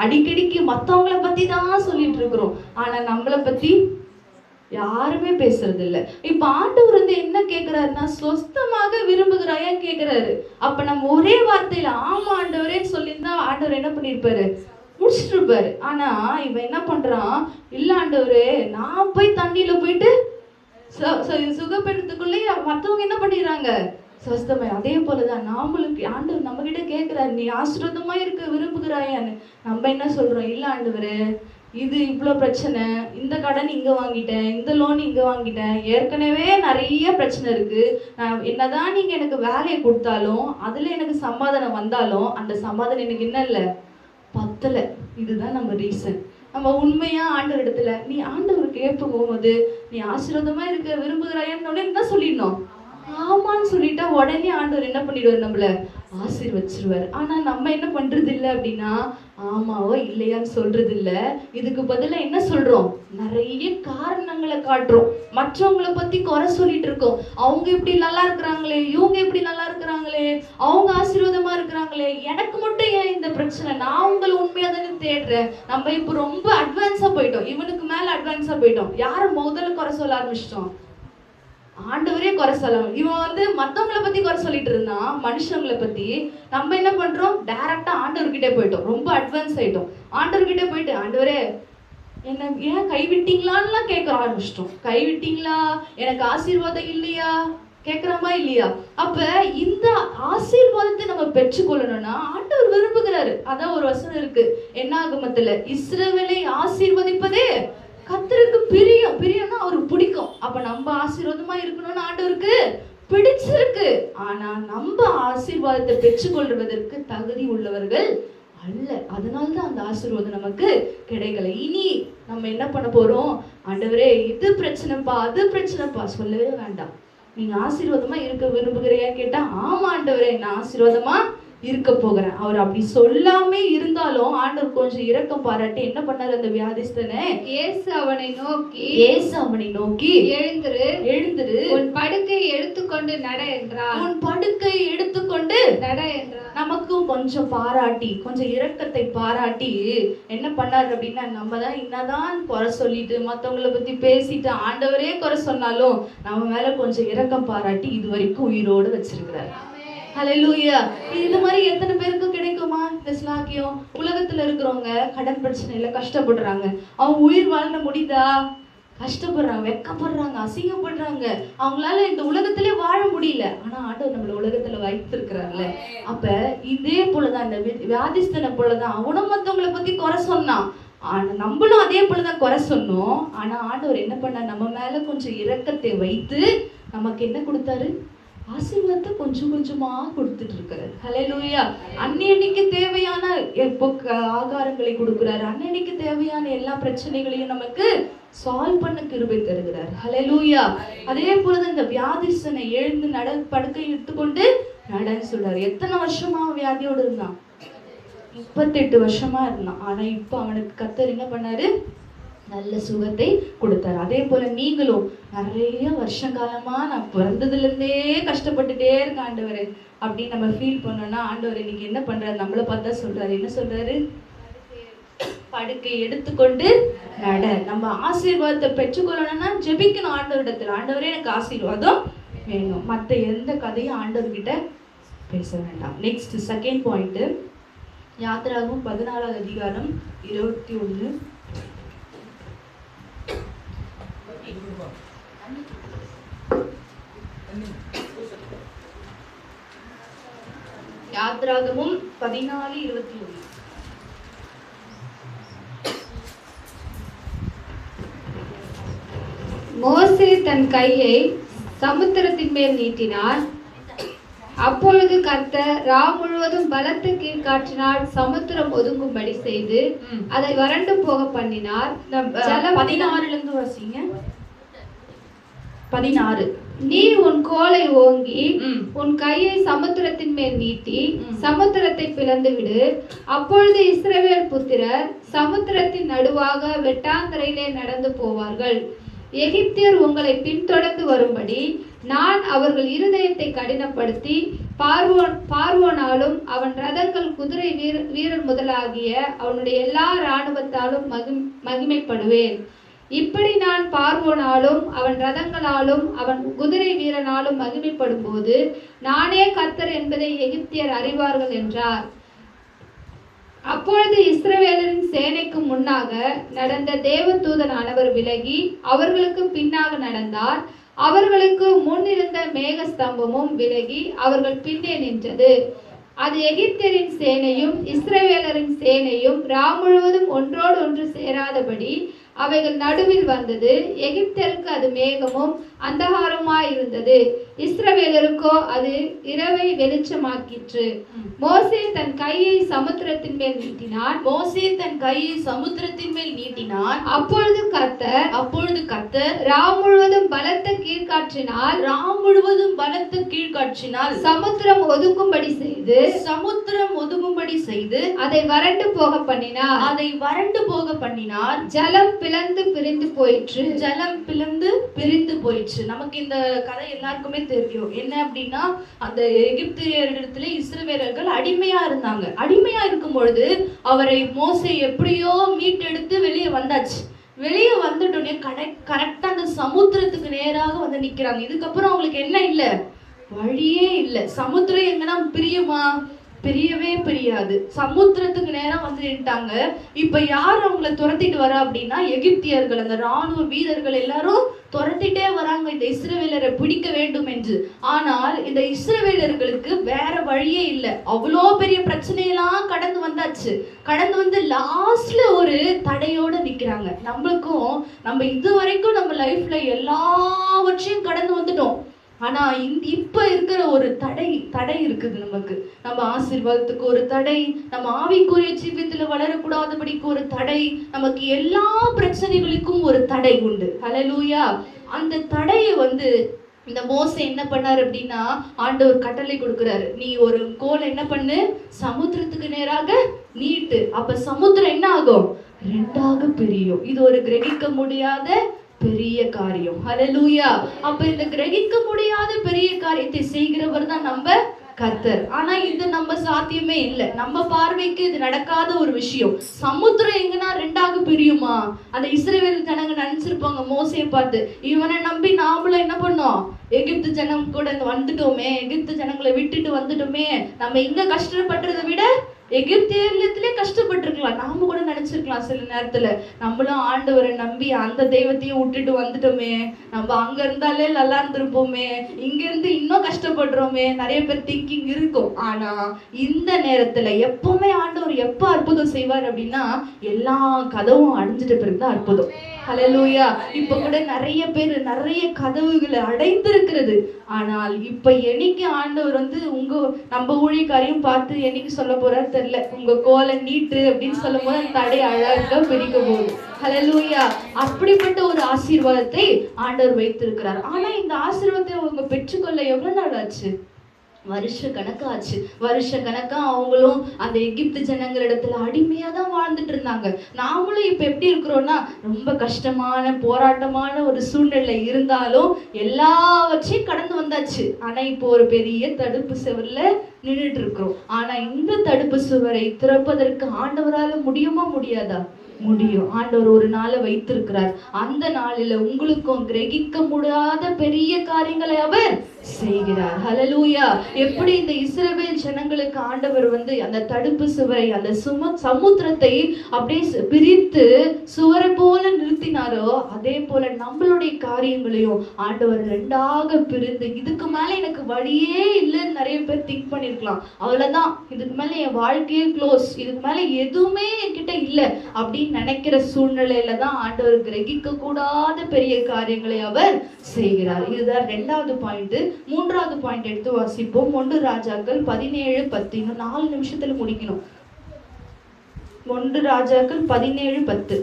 அடிக்கடிக்கு மத்தவங்கள பத்தி தான் சொல்லிட்டு இருக்கிறோம், ஆனா நம்மளை பத்தி யாருமே பேசுறது இல்ல. இப்ப ஆண்டவர் என்ன கேக்குறாருன்னா, சொஸ்தமாக விரும்புகிறாயா கேக்குறாரு. அப்ப நம்ம ஒரே வார்த்தையில ஆமா ஆண்டவரே சொல்லியிருந்தா ஆண்டவர் என்ன பண்ணிருப்பாரு? முடிச்சுட்டு இருப்பாரு. ஆனா இவன் என்ன பண்றான்? இல்ல ஆண்டவரே, நான் போய் தண்ணியில போயிட்டு சுகப்படுத்துக்குள்ளே மத்தவங்க என்ன பண்ணிடுறாங்க? சொஸ்தமா. அதே போலதான் நாமளுக்கு ஆண்டவர் நம்ம கிட்ட கேட்கிறாரு, நீ ஆசீர்வாதமா இருக்க விரும்புகிறாயான்னு. நம்ம என்ன சொல்றோம்? இல்ல ஆண்டவரே, இது இவ்வளோ பிரச்சனை, இந்த கடன் இங்க வாங்கிட்டேன், இந்த லோன் இங்க வாங்கிட்டேன், ஏற்கனவே நிறைய பிரச்சனை இருக்கு, நான் என்னதான் நீங்க எனக்கு வேலையை கொடுத்தாலும் அதுல எனக்கு சமாதானம் வந்தாலும் அந்த சமாதானம் எனக்கு என்ன இல்லை, பத்தல. இதுதான் நம்ம ரீசன். நம்ம உண்மையா ஆண்டவர் இடத்துல நீ ஆண்டவர் கேட்ப போகும்போது நீ ஆசீர்வாதமா இருக்க விரும்புகிறாயான்னு என்ன சொல்லிடணும்? ஆமான்னு சொல்லிட்டா உடனே ஆண்டவர் என்ன பண்ணிடுவார்? நம்மள ஆசீர்வச்சிருவார். ஆனா நம்ம என்ன பண்றது இல்லை அப்படின்னா, ஆமாவோ இல்லையான்னு சொல்றது இல்ல. இதுக்கு பதிலா என்ன சொல்றோம்? நிறைய காரணங்களை காட்டுறோம், மற்றவங்களை பத்தி குறை சொல்லிட்டு இருக்கோம். அவங்க இப்படி நல்லா இருக்கிறாங்களே, இவங்க இப்படி நல்லா இருக்கிறாங்களே, அவங்க ஆசீர்வாதமா இருக்கிறாங்களே, எனக்கு மட்டும் ஏன் இந்த பிரச்சனை? நான் உங்களை உண்மையா தானே தேடுறேன். நம்ம இப்ப ரொம்ப அட்வான்ஸா போயிட்டோம், இவனுக்கு மேல அட்வான்ஸா போயிட்டோம். யார முதல்ல குறை சொல்ல ஆரம்பிச்சிட்டோம்? ஆண்டவரே ஆண்டவரே குறை சொல்லலாம். இவன் மத்தவங்களை பத்தி குறை சொல்லிட்டு இருந்தான், மனுஷங்களை பத்தி. நம்ம என்ன பண்றோம், டைரக்டா ஆண்டவர்கிட்ட போயிட்டோம், ரொம்ப அட்வான்ஸ் ஆயிட்டோம். ஆண்டவர்கிட்ட போயிட்டு ஆண்டவரே என்ன ஏன் கைவிட்டீங்களான்னு கேட்க ஆரம்பிச்சிட்டோம். கைவிட்டீங்களா, எனக்கு ஆசீர்வாதம் இல்லையா கேட்கிறோமா இல்லையா? அப்ப இந்த ஆசீர்வாதத்தை நம்ம பெற்றுக்கொள்ளணும்னா ஆண்டவர் விரும்புகிறாரு. அதான் ஒரு வசனம் இருக்கு என்னாகமத்துல, இஸ்ரவேலை ஆசீர்வதிப்பதே கர்த்தருக்கு பிரியம். பிரியம்னா அவருக்கு பிடிக்கும். அப்ப நம்ம ஆசீர்வாதமா இருக்கணும்னு ஆண்டவருக்கு பிடிச்சிருக்கு. ஆனா நம்ம ஆசீர்வாதத்தை பெற்றுக்கொள்வதற்கு தகுதி உள்ளவர்கள் அல்ல. அதனால்தான் அந்த ஆசீர்வாதம் நமக்கு கிடைக்கல. இனி நம்ம என்ன பண்ண போறோம், ஆண்டவரே இது பிரச்சனைப்பா அது பிரச்சனைப்பா சொல்லவே வேண்டாம். நீங்க ஆசீர்வாதமா இருக்க விரும்புகிறியா கேட்டா, ஆமா ஆண்டவரே நான் ஆசீர்வாதமா இருக்க போகிறேன். அவர் அப்படி சொல்லாமே இருந்தாலும் ஆண்டவர் கொஞ்சம் இரக்கம் பாராட்டி என்ன பண்ணாரு, அந்த வியாதிஸ்தனை இயேசு அவனை நோக்கி எழுந்திரு உன் படுக்கையை எடுத்துக்கொண்டு நட என்றார். உன் படுக்கை எடுத்துக்கொண்டு நட என்றார். நமக்கும் கொஞ்சம் பாராட்டி, கொஞ்சம் இரக்கத்தை பாராட்டி என்ன பண்ணாரு அப்படின்னா, நம்ம தான் என்னதான் குறை சொல்லிட்டு மத்தவங்களை பத்தி பேசிட்டு ஆண்டவரே குறை சொன்னாலும் நம்ம மேல கொஞ்சம் இரக்கம் பாராட்டி இது வரைக்கும் உயிரோடு வச்சிருக்கிறாரு. ஹல்லேலூயா. இது மாதிரி எத்தனை பேருக்கு கிடைக்குமா இந்த ஸ்லாக்கியம்? உலகத்துல இருக்கிறவங்க கடன் பிரச்சனையில கஷ்டப்படுறாங்க, அவங்க உயிர் வாழ முடியுதா? கஷ்டப்படுறாங்க, வெக்கப்படுறாங்க, அசிங்கப்படுறாங்க, அவங்களால இந்த உலகத்திலே வாழ முடியல. ஆனா ஆண்டவர் நம்மள உலகத்துல வைத்திருக்கிறார்ல. அப்ப இதே போலதான் இந்த வியாதிஸ்தனை போலதான் அவனும் மத்தவங்களை பத்தி குறை சொன்னான். ஆனா நம்மளும் அதே போலதான் குறை சொன்னோம். ஆனா ஆண்டவர் என்ன பண்ண, நம்ம மேல கொஞ்சம் இரக்கத்தை வைத்து நமக்கு என்ன கொடுத்தாரு, ஆசீர்வாதத்தை கொஞ்சம் கொஞ்சமா கொடுத்துட்டு இருக்கிறாரு. ஹல்லேலூயா. அன்னைக்கு தேவையான ஆகாரங்களை கொடுக்கிறாரு, அன்னைக்கு தேவையான எல்லா பிரச்சனைகளையும் நமக்கு சால்வ் பண்ண கிருபை தருகிறார். ஹல்லேலூயா. அதே போலதான் இந்த வியாதிஸ்தனை எழுந்து படுக்கை எடுத்துக்கொண்டு நடன்னு சொல்றாரு. எத்தனை வருஷமா வியாதியோடு இருந்தான்? 38 வருஷமா இருந்தான். ஆனா இப்ப அவனுக்கு கர்த்தர் என்ன பண்ணாரு, நல்ல சுகத்தை கொடுத்தாரு. அதே போல நீங்களும் நிறைய வருஷங்காலமா நான் பிறந்ததுல இருந்தே கஷ்டப்பட்டுட்டே இருக்கேன் ஆண்டவரே அப்படின்னு நம்ம ஃபீல் பண்ணோம்னா, ஆண்டவர் இன்னைக்கு என்ன பண்றாரு, நம்மளை பார்த்தா சொல்றாரு. என்ன சொல்றாரு, படுக்கை எடுத்துக்கொண்டு நட. நம்ம ஆசீர்வாதத்தை பெற்றுக்கொள்ளணும்னா ஜெபிக்கணும் ஆண்டவரிடத்துல, ஆண்டவரே எனக்கு ஆசீர்வாதம் வேணும். மற்ற எந்த கதையும் ஆண்டவர்கிட்ட பேச வேண்டாம். நெக்ஸ்ட் செகண்ட் பாயிண்ட், யாத்திராகமம் 14வது அதிகாரம் 21. யாத்திராகமம் 14:21. மோசே தன் கையை சமுத்திரத்தின் மேல் நீட்டினார். அப்பொழுது கர்த்தர் ரா முழுவதும் பலத்த கீழ்காற்றினால் சமுத்திரம் ஒதுங்கும்படி செய்து அதை வறண்டு போக பண்ணினார். 16 வாசிங்க. 16. நீ உன் கோலை ஓங்கி உன் கையை சமுத்திரத்தின் மேல் நீட்டி சமுத்திரத்தை பிளந்து விடு. அப்பொழுது இஸ்ரவேல் புத்திரர் சமுத்திரத்தின் நடுவாக வெட்டாந்தரையிலே நடந்து போவார்கள். எகிப்தியர் உங்களை பின்தொடர்ந்து வரும்படி நான் அவர்கள் இருதயத்தை கடினப்படுத்தி பார்வோனாலும் அவன் ரதங்கள் குதிரை வீரர் முதலாகிய அவனுடைய எல்லா இராணுவத்தாலும் மகிமைப்படுவேன். இப்படி நான் பார்வோனாலும் அவன் ரதங்களாலும் அவன் குதிரை வீரனாலும் மகிமைப்படும் போது நானே கர்த்தர் என்பதை எகிப்தியர் அறிவார்கள் என்றார். அப்பொழுது இஸ்ரவேலரின் சேனைக்கு முன்னாக நடந்த தேவதூதனானவர் விலகி அவர்களுக்கு பின்னாக நடந்தார். அவர்களுக்கு முன்னிருந்த மேக ஸ்தம்பமும் விலகி அவர்கள் பின்னே நின்றது. அது எகிப்தியரின் சேனையும் இஸ்ரவேலரின் சேனையும் ரா முழுவதும் ஒன்றோடு ஒன்று சேராதபடி அவைகள் நடுவில் வந்தது. எகிப்தியருக்கு அது மேகமும் அந்தகாரமாய் இருந்தது, இஸ்ரவேலருக்கோ அது இரவை வெளிச்சமாக்கிற்று. மோசே தன் கையை சமுத்திரத்தின் மேல் நீட்டினான். அப்பொழுது கர்த்தர் ரா முழுவதும் பலத்த கீழ்காற்றினால் சமுத்திரம் ஒதுங்கும்படி செய்து அதை வறண்டு போக பண்ணினார். ஜலம் பிளந்து பிரிந்து போயிற்று. நமக்கு இந்த கதை எல்லாருக்குமே தெரியும். என்ன அப்படின்னா, அந்த எகிப்தியரிடத்துல இஸ்ரவேலர்கள் அடிமையா இருந்தாங்க. அடிமையா இருக்கும் பொழுது அவரை மோசே எப்படியோ மீட்டெடுத்து வெளியே வந்தாச்சு. வெளியே வந்துட்டோன்னே கரெக்டா அந்த சமுத்திரத்துக்கு நேராக வந்து நிக்கிறாங்க. இதுக்கப்புறம் அவங்களுக்கு என்ன இல்ல, வழியே இல்லை. சமுத்திரம் எங்கன்னா பிரியுமா? பிரியவே பிரியாது. சமுத்திரத்துக்கு நேரம் வந்து நின்ட்டாங்க. இப்ப யார் அவங்கள துரத்திட்டு வரா அப்படின்னா எகிப்தியர்கள், அந்த ராணுவ வீரர்கள் எல்லாரும் துரத்திட்டே வராங்க இந்த இஸ்ரவேலரை பிடிக்க வேண்டும் என்று. ஆனால் இந்த இஸ்ரவேலர்களுக்கு வேற வழியே இல்லை. அவ்வளோ பெரிய பிரச்சனையெல்லாம் கடந்து வந்தாச்சு. கடந்து வந்து லாஸ்ட்ல ஒரு தடையோட நிக்கிறாங்க. நம்மளுக்கும் நம்ம இது வரைக்கும் நம்ம லைஃப்ல எல்லாவற்றையும் கடந்து வந்துட்டோம். ஆனா இப்ப இருக்கிற ஒரு தடை இருக்குது நமக்கு. நம்ம ஆசீர்வாதத்துக்கு ஒரு தடை, நம்ம ஆவிக்குரிய ஜீவியத்துல வளரக்கூடாதபடிக்கு ஒரு தடை, நமக்கு எல்லா பிரச்சனைகளுக்கும் ஒரு தடை உண்டு. ஹல்லேலூயா. அந்த தடையை வந்து இந்த மோசே என்ன பண்ணாரு அப்படின்னா, ஆண்டவர் கட்டளை கொடுக்கிறாரு, நீ ஒரு கோல் என்ன பண்ணு, சமுத்திரத்துக்கு நேராக நீட்டு. அப்ப சமுத்திரம் என்ன ஆகும்? 2ஆக பிரியும். இது ஒரு கிரகிக்க முடியாத பெரிய காரியம். ஹல்லேலூயா. அப்ப இந்த கிரகிக்க முடியாத பெரிய காரியத்தை செய்கிறவர் தான் நம்ம கர்த்தர். ஆனா இது நம்ம சாத்தியமே இல்லை. நம்ம பார்வைக்கு இது நடக்காத ஒரு விஷயம். சமுத்திரம் எங்கன்னா 2ஆக பிரியுமா? அந்த இஸ்ரவேல் ஜனங்க நினைச்சிருப்பாங்க மோசையை பார்த்து, இவனை நம்பி நாமளும் என்ன பண்ணோம், எகிப்து ஜனம் கூட வந்துட்டோமே, எகிப்து ஜனங்களை விட்டுட்டு வந்துட்டோமே, நம்ம இங்க கஷ்டப்படுறதை விட எகிப்தியத்திலே கஷ்டப்பட்டிருக்கலாம். நாம கூட நினைச்சிருக்கலாம் சில நேரத்துல, நம்மளும் ஆண்டவரை நம்பி அந்த தெய்வத்தையும் விட்டுட்டு வந்துட்டோமே, நம்ம அங்க இருந்தாலே நல்லா இருந்திருப்போமே, இங்க இருந்து இன்னும் கஷ்டப்படுறோமே, நிறைய பேர் திங்கிங் இருக்கும். ஆனா இந்த நேரத்துல எப்பவுமே ஆண்டவர் எப்ப அற்புதம் செய்வார் அப்படின்னா, எல்லா கதவும் அடைஞ்சிட்ட பிறகுதான் அற்புதம். ஹல்லேலூயா. இப்ப கூட நிறைய பேர் நிறைய கதவுகளை அடைந்திருக்கிறது. ஆனால் இப்ப என்னைக்கு ஆண்டவர் வந்து நம்ம ஊழியக்காரையும் பார்த்து என்னைக்கு சொல்ல போறாரு தெரியல, உங்க கோலை நீட்டு அப்படின்னு சொல்லும் போது அந்த தடை அழகா பிரிக்க போகுது. ஹல்லேலூயா. அப்படிப்பட்ட ஒரு ஆசீர்வாதத்தை ஆண்டவர் வைத்திருக்கிறார். ஆனா இந்த ஆசீர்வாதத்தை அவங்க பெற்றுக்கொள்ள எவ்வளவு நாள் ஆச்சு? வருஷ கணக்காச்சு. வருஷ கணக்கா அவங்களும் அந்த எகிப்து ஜனங்களிடத்துல அடிமையா தான் வாழ்ந்துட்டு இருந்தாங்க. நாமளும் இப்ப எப்படி இருக்கிறோம்னா, ரொம்ப கஷ்டமான போராட்டமான ஒரு சூழ்நிலை இருந்தாலும் எல்லாவற்றையும் கடந்து வந்தாச்சு. ஆனா இப்போ ஒரு பெரிய தடுப்பு சுவர்ல நின்றுட்டு இருக்கிறோம். ஆனா இந்த தடுப்பு சுவரை திறப்பதற்கு ஆண்டவரால முடியுமா? முடியாதா? முடியும். ஆண்டவர் ஒரு நாளை வைத்திருக்கிறார். அந்த நாளில உங்களுக்கும் கிரகிக்க முடியாத பெரிய காரியங்களை அவர் செய்கிறார். ஹல்லேலூயா. எப்படி இந்த இஸ்ரவேல் ஜனங்களுக்கு ஆண்டவர் வந்து அந்த தடுப்பு சுவரை, அந்த சமுத்திரத்தை அப்படியே பிரித்து சுவரை போல நிறுத்தினாரோ, அதே போல நம்மளுடைய காரியங்களையும் ஆண்டவர் 2ஆக பிரிந்து, இதுக்கு மேல எனக்கு வழியே இல்லைன்னு நிறைய பேர் திங்க் பண்ணிருக்கலாம். அவ்வளவுதான், இதுக்கு மேல என் வாழ்க்கையே க்ளோஸ், இதுக்கு மேல எதுவுமே என்கிட்ட இல்லை அப்படின்னு நினைக்கிற சூழ்நிலையில தான் ஆண்டவர் கிரகிக்க கூடாத பெரிய காரியங்களை அவர் செய்கிறார். இதுதான் 2வது பாயிண்ட். 3வது பாயிண்ட் எடுத்து வாசிப்போம். 1 ராஜாக்கள் 17:10. இன்னும் 4 நிமிஷத்துல முடிக்கணும். 1 ராஜாக்கள் 17:10.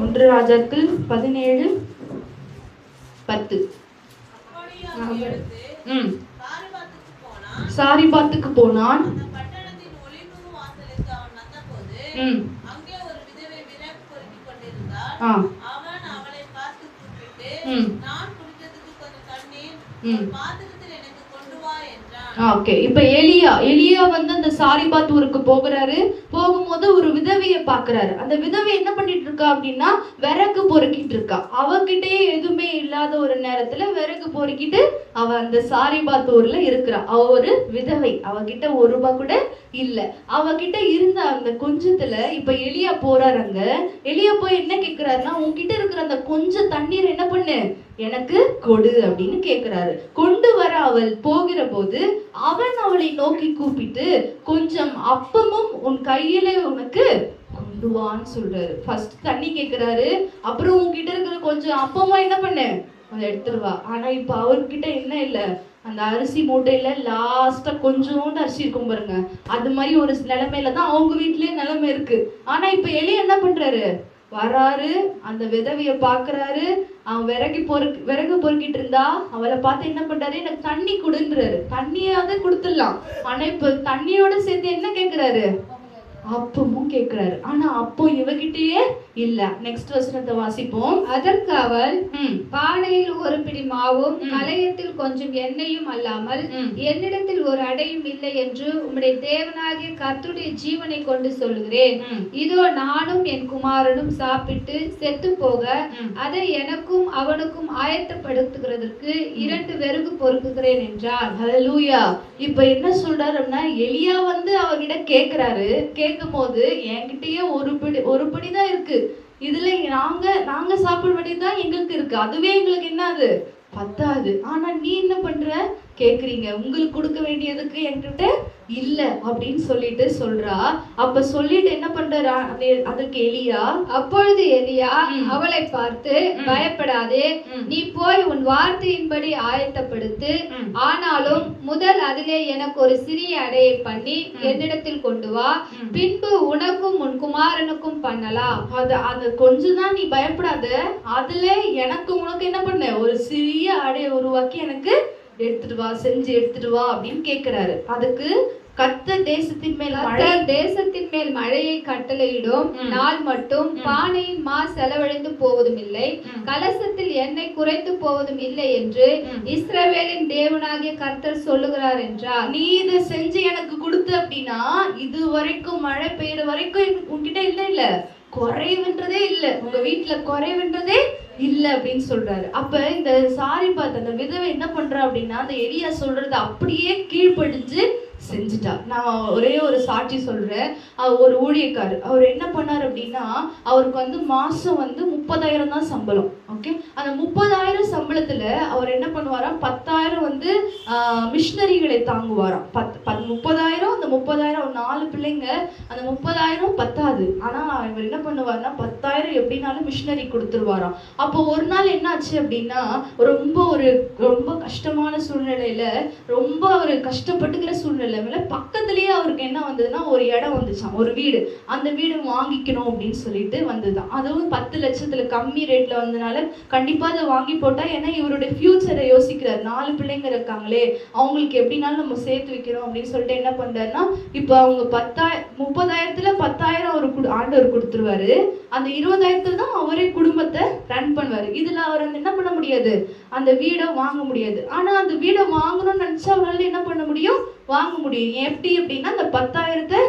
1 ராஜாக்கள் 17:10. சாரிபாத்துக்கு போனான். இப்ப எலியா வந்து அந்த சாரிபாத் ஊருக்கு போகிறாரு. போகும்போது ஒரு விதவையை பாக்குறாரு. அந்த விதவை என்ன பண்ணிட்டு இருக்கா அப்படின்னா, விறகு பொறுக்கிட்டு இருக்கா. அவகிட்டயே எதுவுமே இல்லாத ஒரு நேரத்துல விறகு பொறுக்கிட்டு அவ அந்த சாரிபாத் ஊர்ல இருக்கிறா. அவ ஒரு விதவை. அவகிட்ட 1 ரூபாய் கூட இல்ல. அவகிட்ட இருந்த அந்த கொஞ்சத்துல இப்ப எலியா போறாரு. அங்க எலியா போய் என்ன கேக்குறாருன்னா, உன்கிட்ட இருக்கிற அந்த கொஞ்சம் தண்ணீர் என்ன பண்ணு, எனக்கு கொடு அப்படின்னு கேக்குறாரு. கொண்டு வர அவள் போகிற போது அவன் அவளை நோக்கி கூப்பிட்டு, கொஞ்சம் அப்பமும் உன் கையில உனக்கு கொண்டு வான்னு சொல்றாரு. ஃபர்ஸ்ட் தண்ணி கேக்குறாரு, அப்புறம் உன்கிட்ட இருக்கிற கொஞ்சம் அப்பமா என்ன பண்ணு, அதை எடுத்துருவா. ஆனா இப்ப அவர்கிட்ட என்ன இல்ல, அந்த அரிசி மூட்டையில லாஸ்டா கொஞ்சோண்டு அரிசி இருக்கும் பாருங்க, அது மாதிரி ஒரு நிலைமையில தான் அவங்க வீட்லயே நிலைமை இருக்கு. ஆனா இப்ப எலியா என்ன பண்றாரு, வராரு, அந்த விதவைய பாக்குறாரு. அவன் விறகு பொறுக்கிட்டு இருந்தா அவளை பார்த்து என்ன பண்றாரு, எனக்கு தண்ணி கொடுன்றாரு. தண்ணியாவது கொடுத்துடலாம். ஆனா இப்ப தண்ணியோட சேர்த்து என்ன கேக்குறாரு, அப்பமும் கேட்கிறாரு. ஆனா அப்போ இவகிட்டயே இல்ல. நெக்ஸ்ட் வசனத்தை வாசிப்போம். அதற்கு அவள், பானையில் ஒரு பிடி மாவும் கலயத்தில் கொஞ்சம் எண்ணெயும் அல்லாமல் என்னிடத்தில் ஒரு அடையும் இல்லை என்று உம்முடைய தேவனாகிய கர்த்தருடைய ஜீவனை கொண்டு சொல்லுகிறேன். இதோ நானும் என் குமாரனும் சாப்பிட்டு செத்து போக அதை எனக்கும் அவனுக்கும் ஆயத்தப்படுத்துகிறதற்கு 2 வெறுகு பொறுக்குகிறேன் என்றார். ஹல்லேலூயா. இப்ப என்ன சொல்றாருன்னா, எலியா வந்து அவர்கிட்ட கேக்குறாரு. கேட்கும் போது என்கிட்டயே ஒரு படி தான் இருக்கு, இதுல நாங்க சாப்பிட வேண்டியதுதான் எங்களுக்கு இருக்கு, அதுவே எங்களுக்கு என்னது பத்தாது. ஆனா நீ என்ன பண்ற, கேக்குறீங்க உங்களுக்கு கொடுக்க வேண்டியதுக்கு என்கிட்ட இல்ல அப்படின்னு சொல்லிட்டு சொல்றா. அப்ப சொல்லிட்டு என்ன பண்றா அதுக்கு எலியா, அப்பொழுது எலியா அவளை பார்த்து, பயப்படாதே, நீ போய் உன் வார்த்தையின்படி ஆயத்தப்படுத்து, ஆனாலும் முதல் அதிலே எனக்கு ஒரு சிறிய அடையை பண்ணி என்னிடத்தில் கொண்டு வா, பின்பு உனக்கும் உன் குமாரனுக்கும் பண்ணலாம். அது கொஞ்சம் தான், நீ பயப்படாத, அதுல எனக்கு உனக்கு என்ன பண்ண, ஒரு சிறிய அடையை உருவாக்கி எனக்கு எடுத்துட்டு வா, செஞ்சு எடுத்துட்டு வா அப்படின்னு கேக்குறாரு. அதுக்கு கர்த்தர் தேசத்தின் மேல் மழையை கட்டளையிடும் நாள் மட்டும் பானையின் மா செலவழிந்து போவதும் இல்லை, கலசத்தில் எண்ணெய் குறைந்து போவதும் இல்லை என்று இஸ்ரவேலின் தேவனாகிய கர்த்தர் சொல்லுகிறார் என்றார். நீ இதை செஞ்சு எனக்கு கொடுத்து அப்படின்னா இது வரைக்கும் மழை பெய்யுற வரைக்கும் உன்கிட்ட இல்ல குறைவுன்றதே இல்ல, உங்க வீட்டுல குறைவுன்றதே இல்ல அப்படின்னு சொல்றாரு. அப்ப இந்த சாரிபாத் அந்த விதவை என்ன பண்றா அப்படின்னா, அந்த எலியா சொல்றது அப்படியே கீழ்ப்படிஞ்சு செஞ்சுட்டா. நான் ஒரே ஒரு சாட்சி சொல்றேன். ஒரு ஊழியக்காரர், அவர் என்ன பண்ணாரு அப்படின்னா, அவருக்கு வந்து மாசம் வந்து 30,000 தான் சம்பளம். ஓகே, அந்த 30,000 சம்பளத்துல அவர் என்ன பண்ணுவாராம், 10,000 வந்து மிஷினரிகளை தாங்குவாராம். 30,000, அந்த 30,000 4 பிள்ளைங்க, அந்த 30,000 பத்தாது. ஆனா இவர் என்ன பண்ணுவார்னா 10,000 எப்படினாலும் மிஷினரி கொடுத்துருவாராம். அப்போ ஒரு நாள் என்ன ஆச்சு அப்படின்னா, ரொம்ப கஷ்டமான சூழ்நிலையில, ரொம்ப ஒரு கஷ்டப்பட்டுக்கிற சூழ்நிலை பக்கத்திலேயே அவருக்கு என்ன வந்ததுன்னா, ஒரு இடம் வந்துச்சாம், ஒரு வீடு. அந்த வீடு வாங்கிக்கணும் அப்படின்னு சொல்லிட்டு வந்ததுதான். அதுவும் 10 லட்சத்துல கம்மி ரேட்ல வந்ததுனால கண்டிப்பா அதை வாங்கி போட்டா, ஏன்னா இவருடைய ஃபியூச்சரை யோசிக்கிறார். 4 பிள்ளைங்க இருக்காங்களே, அவங்களுக்கு எப்படினாலும் நம்ம சேர்த்து வைக்கிறோம் அப்படின்னு சொல்லிட்டு என்ன பண்றாருன்னா, இப்ப அவங்க 30,000த்துல 10,000 அவரு ஆண்டவர் கொடுத்துருவாரு. அந்த 20,000த்துல தான் அவரே குடும்பத்தை ரன் பண்ணுவாரு. இதுல அவர் என்ன பண்ண முடியாது, அந்த வீடை வாங்க முடியாது. ஆனா அந்த வீடை வாங்கணும்னு நினைச்சா அவரால் என்ன பண்ண முடியும், வாங்க முடியும். எப்படி அப்படின்னா, அந்த 10,000த்தை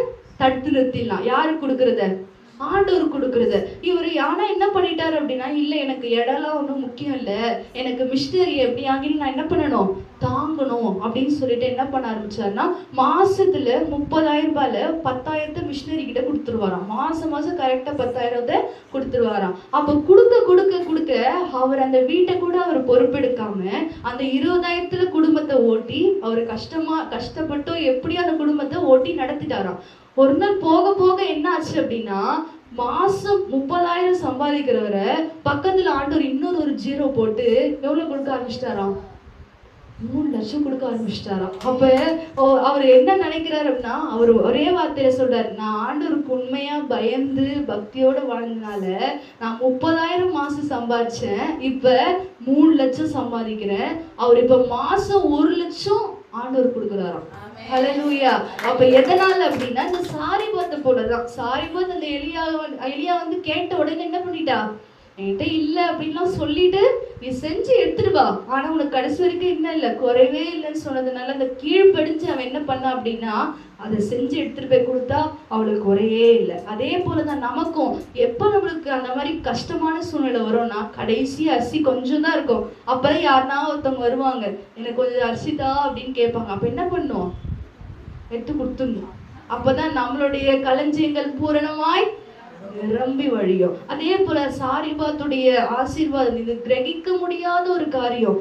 தடுத்து நிறுத்திடலாம். யாரு கொடுக்கறத, ஆண்டவர் கொடுக்கறது. இவர் ஆனா என்ன பண்ணிட்டாரு அப்படின்னா, இல்ல எனக்கு இடம்லாம் ஒன்றும் முக்கியம் இல்லை, எனக்கு மிஷினரி எப்படி ஆகின்னு நான் என்ன பண்ணணும், தாங்கணும் அப்படின்னு சொல்லிட்டு என்ன பண்ண ஆரம்பிச்சாருன்னா, மாசத்துல 30,000 ரூபாயில 10,000 மிஷினரி கிட்ட கொடுத்துருவாராம். மாசம் கரெக்டா 10,000 கொடுத்துருவாராம். அப்ப கொடுக்க அவர் அந்த வீட்டை கூட அவர் பொறுப்பெடுக்காம அந்த 20,000த்துல குடும்பத்தை ஓட்டி, அவர் கஷ்டப்பட்டோ எப்படியும் அந்த குடும்பத்தை ஓட்டி நடத்திட்டாராம். ஒரு நாள் போக என்ன ஆச்சு அப்படின்னா, மாசம் 30,000 சம்பாதிக்கிறவரை பக்கத்துல ஆண்டவர் இன்னொரு ஒரு 0 போட்டு எவ்வளவு கொடுக்க ஆரம்பிச்சிட்டாராம், 3 லட்சம் கொடுக்க ஆரம்பிச்சிட்டாராம். அப்ப அவர் என்ன நினைக்கிறாரு அப்படின்னா, அவர் ஒரே வார்த்தையில சொல்றாரு, நான் ஆண்டவருக்கு உண்மையா பயந்து பக்தியோட வாழ்ந்தனால நான் 30,000 மாசம் சம்பாதிச்சேன், இப்ப 3 லட்சம் சம்பாதிக்கிறேன். அவர் இப்ப மாசம் 1 லட்சம் ஆண்டவர் கொடுக்குறாராம். ஹல்லேலூயா. அப்ப எதனால அப்படின்னா, இந்த சாரிபாத்தை போலதான். சாரிபாத் அந்த எலியா வந்து கேட்ட உடனே என்ன பண்ணிட்டா, என்கிட்ட இல்ல அப்படின்லாம் சொல்லிட்டு நீ செஞ்சு எடுத்துட்டு வா, ஆனா உனக்கு கடைசி வரைக்கும் என்ன இல்ல, குறைவே இல்லைன்னு சொன்னதுனால அந்த கீழ்படிஞ்சு அவன் என்ன பண்ணா அப்படின்னா, அதை செஞ்சு எடுத்துட்டு போய் கொடுத்தா அவளுக்கு குறையே இல்லை. அதே போலதான் நமக்கும் எப்ப நம்மளுக்கு அந்த மாதிரி கஷ்டமான சூழ்நிலை வரும்னா, கடைசி அரிசி கொஞ்சம் தான் இருக்கும். அப்பதான் யாருனா ஒருத்தவங்க வருவாங்க, எனக்கு கொஞ்சம் அரிசி தான் அப்படின்னு கேட்பாங்க. அப்ப என்ன பண்ணும், எடுத்து கொடுத்துடணும். அப்பதான் நம்மளுடைய களஞ்சியங்கள் பூரணமாய் நிரம்பி வழியும். அதே போல சாரிபாத்துடைய ஆசீர்வாதம், இது கிரகிக்க முடியாத ஒரு காரியம்.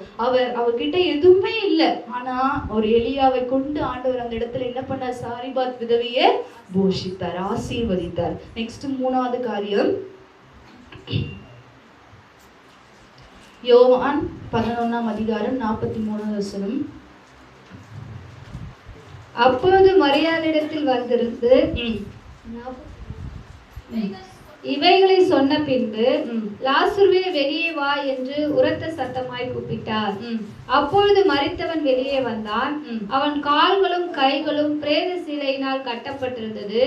அவர்கிட்ட எதுவுமே இல்லை, ஆனா ஒரு எலியாவை கொண்டு ஆண்டவர் அந்த இடத்துல என்ன பண்ண, சாரிபாத் விதவையை போஷித்தார், ஆசீர்வதித்தார். நெக்ஸ்ட் 3வது காரியம், யோவான் 11ஆம் அதிகாரம் 43 வசனம். அப்போது மரியாளிடத்தில் வந்திருந்து இவைகளை சொன்ன பின்பு ம். லாசருவே வெளியே வா என்று உரத்த சத்தமாய் கூப்பிட்டார். ம். அப்பொழுது மரித்தவன் வெளியே வந்தான். ம். அவன் கால்களும் கைகளும் பிரேத சீலையினால் கட்டப்பட்டிருந்தது.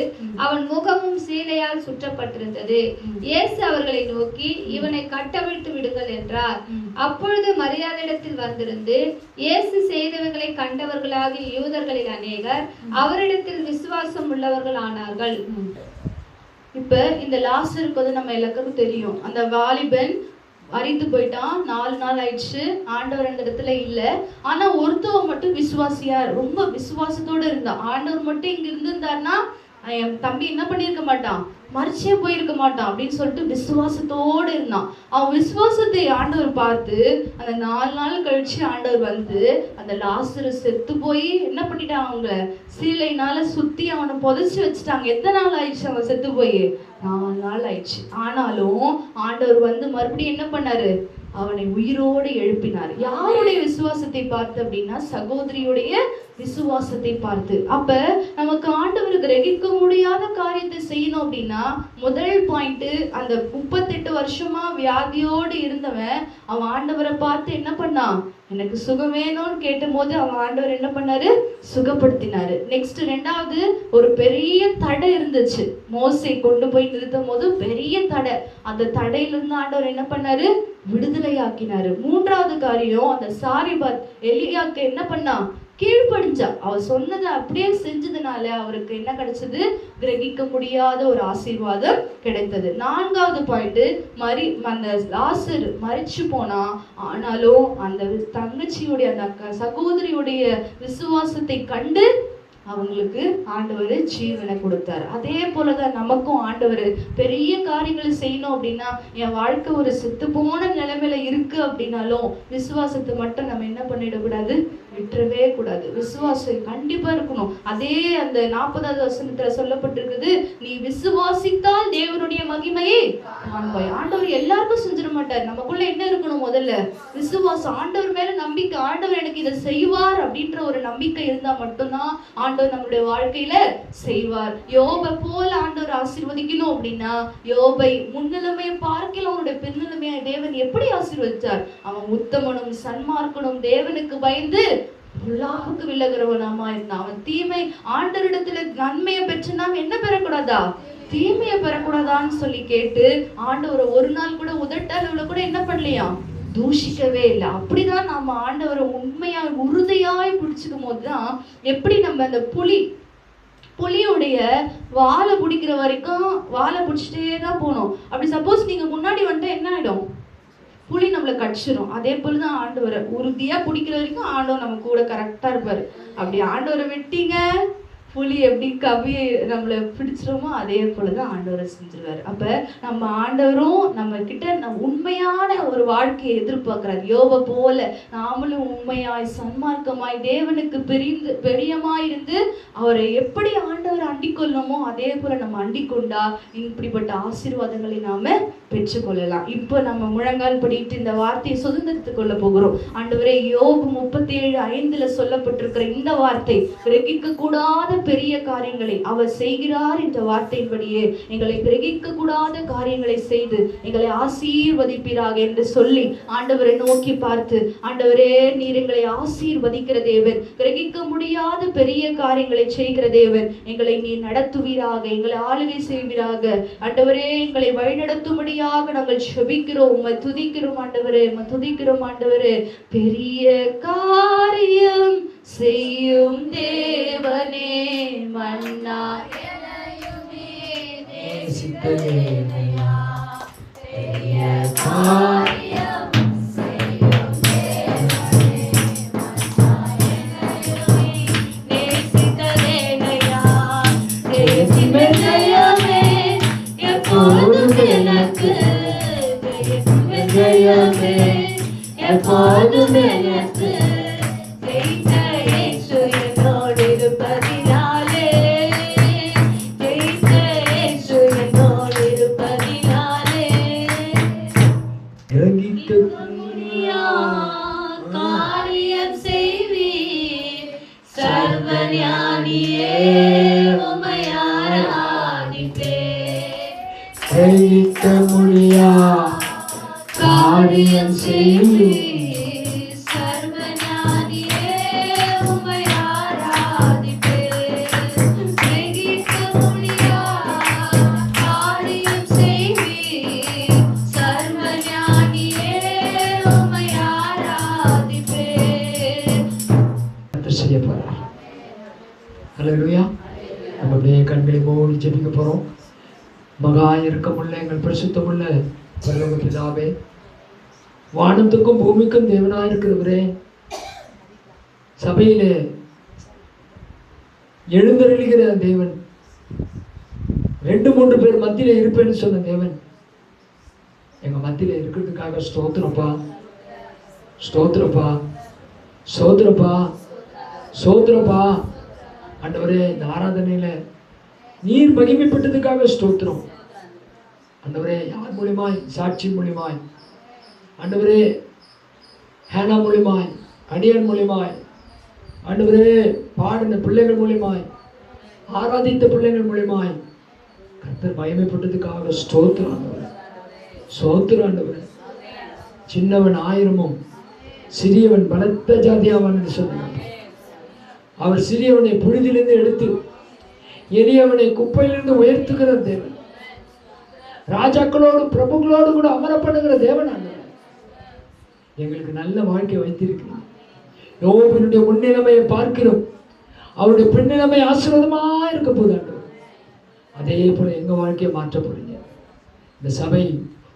அவன் முகமும் சீலையால் சுற்றப்பட்டிருந்தது. இயேசு அவர்களை நோக்கி, இவனை கட்டவிழ்த்து விடுங்கள் என்றார். அப்பொழுது மரியாதையிடத்தில் வந்திருந்து இயேசு செய்தவைகளை கண்டவர்களாகிய யூதர்களில் அநேகர் அவரிடத்தில் விசுவாசம் உள்ளவர்கள் ஆனார்கள். இப்ப இந்த லாசருக்கு வந்து நம்ம எல்லாருக்கும் தெரியும், அந்த வாலிபன் அறிந்து போயிட்டான். 4 நாள் ஆயிடுச்சு, ஆண்டவர் அந்த இடத்துல இல்ல. ஆனா ஒருத்தவன் மட்டும் விசுவாசியா, ரொம்ப விசுவாசத்தோட இருந்தான். ஆண்டவர் மட்டும் இங்க இருந்திருந்தாருன்னா என் தம்பி என்ன பண்ணியிருக்க மாட்டான், மறிச்சே போயிருக்க மாட்டான் அப்படின்னு சொல்லிட்டு விசுவாசத்தோடு இருந்தான். அவன் விசுவாசத்தை ஆண்டவர் பார்த்து அந்த 4 நாள் கழிச்சு ஆண்டவர் வந்து அந்த லாசரு செத்து போய் என்ன பண்ணிட்டான், அவங்க சீலைனால சுத்தி அவனை புதைச்சு வச்சுட்டாங்க. எத்தனை நாள் ஆயிடுச்சு அவன் செத்து போய்? 4 நாள் ஆயிடுச்சு. ஆனாலும் ஆண்டவர் வந்து மறுபடியும் என்ன பண்ணாரு, அவனை உயிரோடு எழுப்பினார். யாருடைய விசுவாசத்தை பார்த்து அப்படின்னா சகோதரியுடைய விசுவாசத்தை பார்த்து. அப்ப நமக்கு ஆண்டவர் கிரகிக்க முடியாத காரியத்தை செய்யணும் அப்படின்னா முதல் பாயிண்ட், அந்த 38 வருஷமா வியாதியோடு இருந்தவன் அவன் ஆண்டவரை பார்த்து என்ன பண்ணான், எனக்கு சுகம் வேணும்னு கேட்ட போது அவன் ஆண்டவர் என்ன பண்ணாரு, சுகப்படுத்தினாரு. நெக்ஸ்ட் ரெண்டாவது, ஒரு பெரிய தடை இருந்துச்சு, மோசே கொண்டு போய் நிறுத்தும் போது பெரிய தடை. அந்த தடையிலிருந்து ஆண்டவர் என்ன பண்ணாரு, விடுதலையாக்கினாரு. மூன்றாவது காரியம், அந்த சாரிபாத் எலியாக்கு என்ன பண்ணா, கீழ்ப்படிஞ்சா. அவர் சொன்னதை அப்படியே செஞ்சதுனால அவருக்கு என்ன கிடைச்சது, கிரகிக்க முடியாத ஒரு ஆசீர்வாதம் கிடைத்தது. நான்காவது பாயிண்ட், அந்த லாசர் மரிச்சு போனா, ஆனாலும் அந்த தங்கச்சியுடைய அந்த சகோதரியுடைய விசுவாசத்தை கண்டு அவங்களுக்கு ஆண்டவர் ஜீவனை கொடுத்தாரு. அதே போலதான் நமக்கும் ஆண்டவர் பெரிய காரியங்களை செய்யணும் அப்படின்னா, என் வாழ்க்கை ஒரு செத்து போன நிலைமையில இருக்கு அப்படின்னாலும் விசுவாசத்தை மட்டும் நம்ம என்ன பண்ணிடக்கூடாது, விட்டுறவே கூடாது. விசுவாசம் கண்டிப்பா இருக்கணும். அதே அந்த 40வது வசனத்துல சொல்லப்பட்டிருக்குது, நீ விசுவாசித்தால் தேவனுடைய மகிமையை காண்பாய். ஆண்டவர் எல்லாருக்கும் செஞ்சிட மாட்டார். நமக்குள்ள என்ன இருக்கணும், முதல்ல விசுவாசம், ஆண்டவர் மேல நம்பிக்கை. ஆண்டவர் எனக்கு இதை செய்வார் அப்படின்ற ஒரு நம்பிக்கை இருந்தா மட்டும்தான் ஆண்டவர் நம்மளுடைய வாழ்க்கையில செய்வார். யோபை போல ஆண்டவர் ஆசீர்வதிக்கணும் அப்படின்னா, யோபை முன்னிலைமையை பார்க்கல அவனுடைய பின்னிலைமையை தேவன் எப்படி ஆசீர்வதிச்சார். அவன் உத்தமனும் சன்மார்க்கனும் தேவனுக்கு பயந்து பொல்லாப்புக்கு விலகிறவனாமா இருந்தான். அவன் தீமை ஆண்டவரிடத்துல நன்மையை பெற்று நாம் என்ன பெறக்கூடாதா, தீமையை பெறக்கூடாதான்னு சொல்லி கேட்டு ஆண்டவரை ஒரு நாள் கூட உதட்டளவுல கூட என்ன பண்ணலையா, தூஷிக்கவே இல்லை. அப்படிதான் நம்ம ஆண்டவரை உண்மையா உறுதியாய் பிடிச்சிக்கும் போதுதான், எப்படி நம்ம அந்த புலியுடைய வாழை பிடிக்கிற வரைக்கும் வாழை பிடிச்சிட்டே தான் போகணும். அப்படி சப்போஸ் நீங்க முன்னாடி வந்துட்டா என்ன ஆயிடும், புலி நம்மளை கடிச்சிடும். அதே போலதான் ஆண்டவரை உறுதியா பிடிக்கிற வரைக்கும் ஆண்டவர் நம்ம கூட கரெக்டா இருப்பாரு. அப்படி ஆண்டவரை விட்டீங்க, புலி எப்படி கவியை நம்மளை பிடிச்சிருமோ அதே போலதான் ஆண்டவரை செஞ்சிருவாரு. அப்ப நம்ம ஆண்டவரும் நம்ம கிட்ட உண்மையான ஒரு வாழ்க்கையை எதிர்பார்க்கிறார். யோபை போல நாமளும் உண்மையாய் சன்மார்க்கமாய் தேவனுக்கு பிரியமாயிருந்து அவரை எப்படி ஆண்டவரை அண்டிக்கொள்ளணுமோ அதே போல நம்ம அண்டிக்கொண்டா இப்படிப்பட்ட ஆசீர்வாதங்களை நாம பெற்றுக்கொள்ளலாம். இப்போ நம்ம முழங்கால் படிட்டு இந்த வார்த்தையை சுதந்திரத்துக் கொள்ள போகிறோம். ஆண்டவரே, யோபு 37:5 சொல்லப்பட்டிருக்கிற இந்த வார்த்தை, கிரகிக்க கூடாத பெரிய காரியங்களை அவர் செய்கிறார் என்ற வார்த்தையின்படியே எங்களை கிரகிக்க கூடாத காரியங்களை செய்து எங்களை ஆசீர்வதிப்பீராக என்று சொல்லி ஆண்டவரை நோக்கி பார்த்து, ஆண்டவரே நீர் எங்களை ஆசீர்வதிக்கிற தேவன், கிரகிக்க முடியாத பெரிய காரியங்களை செய்கிற தேவன், எங்களை நீர் நடத்துவீராக, எங்களை ஆளுகை செய்வீராக. ஆண்டவரே, எங்களை வழிநடத்தும்படியாக நாங்கள் ஜெபிக்கிறோம், உம்மை துதிக்கிறோம் ஆண்டவரே, உம்மை துதிக்கிறோம் ஆண்டவரே. பெரிய காரியம் செய்யும் தேவனே, மன்னா நேசிக்கிறேனையா, பெரிய காரியம் செய்யும் தேவனே, மன்னா நேசிக்கிறேனையா, தேசிமெல்லையாமே எப்போதும் எனக்கு, தேசிமெல்லையாமே எப்போதும் எனக்கு, காரியம் செய்வீர் சர்வஞானியே, உம்மை ஆராதிப்பேன். காரியம் செய்வீர். சர்வஞானியே உம்மை ஆராதிப்பேன். கிரகிக்க முடியா காரியம் செய்வீர். சர்வஞானியே உம்மை ஆராதிப்பேன். செய்ய போறார். அல்லேலூயா. நம்ம அப்படியே கண்களை மூடி ஜெபிக்க போறோம். மகா இரக்கமுள்ள எங்கள் பரிசுத்தமுள்ள பரலோக பிதாவே, வானத்துக்கும் பூமிக்கும் தேவனாயிருக்கிறவரே, சபையிலே எழுந்தருளுகிற தேவன், 2-3 பேர் மத்தியில இருப்பேன்னு சொன்ன தேவன், எங்க மத்தியில இருக்கிறதுக்காக ஸ்தோத்திரப்பா, ஸ்தோத்திரப்பா, ஸ்தோத்திரப்பா, ஸ்தோத்திரப்பா. ஆண்டவரே, இந்த ஆராதனையில நீர் மகிமைப்பட்டதுக்காக ஸ்தோத்திரம். ஆண்டவரே, யார் மூலியமாய்? சாட்சி மூலியமாய், ஆண்டவரே, ஹேனா மூலியமாய், அடியான் மூலியமாய், ஆண்டவரே, பாடின பிள்ளைகள் மூலியமாய், ஆராதித்த பிள்ளைகள் மூலியமாய் கர்த்தர் மகிமைப்பட்டதுக்காக ஸ்தோத்திரம் ஆண்டவரே, ஸ்தோத்திரம் ஆண்டவரே. சின்னவன் 1000 சிறியவன் பலத்த ஜாதியாவான் என்று சொன்னார். அவர் சிறியவனை புழுதிலிருந்து எடுத்து எளியவனை குப்பையிலிருந்து உயர்த்துகிற தேவன், ராஜாக்களோடு பிரபுகளோடு கூட அமரப்படுகிற தேவன் ஆண்டவர். எங்களுக்கு நல்ல வாழ்க்கை வைத்திருக்கிறோம். யோபனுடைய முன்னிலைமையை பார்க்கிறோம். அவருடைய பின்னிலைமை ஆசீர்வாதமா இருக்க போது ஆண்டவர். அதே போல எங்க வாழ்க்கையை மாற்ற போறீங்க. இந்த சபை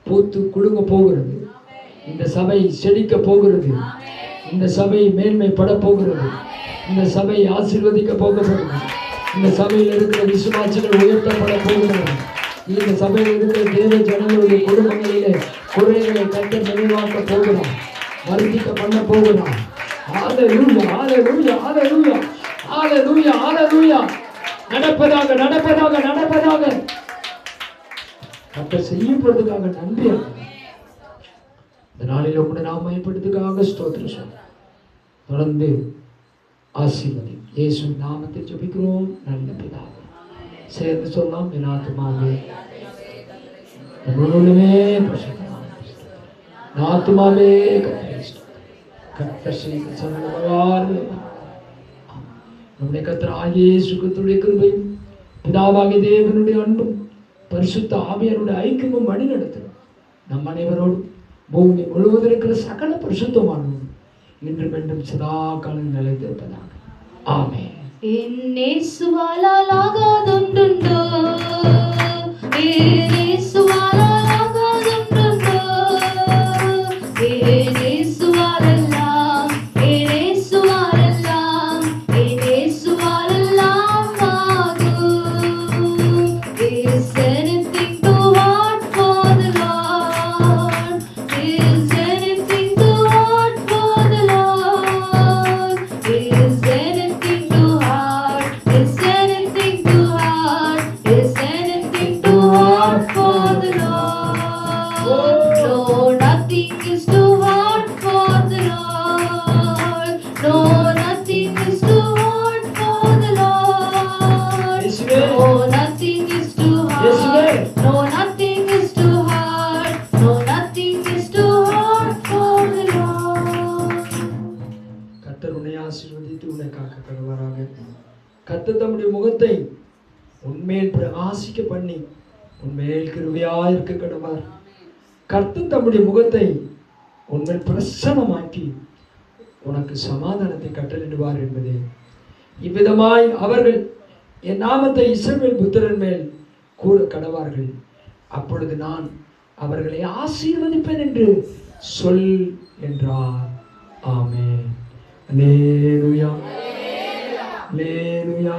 பூத்து குலுங்க போகிறது. இந்த சபை செழிக்க போகிறது. இந்த சபை மேன்மைப்பட போகிறது. இந்த சபை ஆசீர்வதிக்க போகிறது. இந்த சபையில் இருக்கிற விசுவாசிகள் உயர்த்தப்பட போகிறார்கள். இந்த சபையில் இருக்கிற தேவ ஜனங்களுடைய குடும்பங்களிலே குறைகளை கர்த்தர் நிறைவாக்க போகிறார், வர்த்திக்க பண்ண போகிறார். ஹல்லேலூயா, ஹல்லேலூயா, ஹல்லேலூயா, ஹல்லேலூயா, ஹல்லேலூயா. நடப்பதாக நடப்பதாக நடப்பதாக கர்த்தர் செய்யப்படுவதற்காக நன்றி. இந்த நாளில் உங்களுடைய நாம் மகிமைப்படுவதற்காக ஸ்தோத்திரம் சொல்லுங்கள். தொடர்ந்து ஆசீர்வதி. இயேசு நாமத்தில் ஜெபிக்கிறோம் நல்ல பிதாவே. சேர்ந்து சொல்லலாம். என் ஆத்துமாவே முழுவதுமே ஆத்துமாவே நம்முடைய கர்த்தராகிய இயேசு கிறிஸ்துவின் கிருபையும் பிதாவாகிய தேவனுடைய அன்பும் பரிசுத்த ஆவியாருடைய ஐக்கியமும் வழி நடத்தணும் நம் அனைவரோடும் பூமி முழுவதும் இருக்கிற சகல பரிசுத்தமானவரும் இன்றும் என்றும் சதா காலம் நிலைத்திருப்பதாக. ஆமென். என்னேசுவாலால் ஆகாதொன்றுண்டோ, என்னேசுவாலால் ஆகாதொன்றுண்டோ, என்னேசுவாலெல்லாம், என்னேசுவாலெல்லாம், என்னேசுவாலெல்லாம் ஆகும். Is anything too hard for the Lord? Is anything too hard for the Lord? Is anything too hard? Is anything too hard? Is anything too hard for the Lord? No, nothing is too hard for the Lord. No, nothing is too hard for the Lord. No, nothing is too hard. No, nothing is too hard. No, nothing is too hard for the Lord. கர்த்தர் உன்னை ஆசீர்வதித்து உன்னை காக்க கடவராக. கர்த்தர் தம்முடைய முகத்தை உன்மேல் பிரகாசிக்க பண்ணி உன்மேல் கிருபையாயிருக்க கடவார். கர்த்தர் தம்முடைய முகத்தை உன்மேல் பிரசன்னமாக்கி உனக்கு சமாதானத்தை கட்டளையிடுவார் என்பதே. இவ்விதமாய் அவர்கள் என் நாமத்தை இஸ்ரவேல் புத்திரன் மேல் கூற கடவார்கள். அப்பொழுது நான் அவர்களை ஆசீர்வதிப்பேன் என்று சொல் என்றார். ஆமென். அல்லேலூயா, அல்லேலூயா, அல்லேலூயா.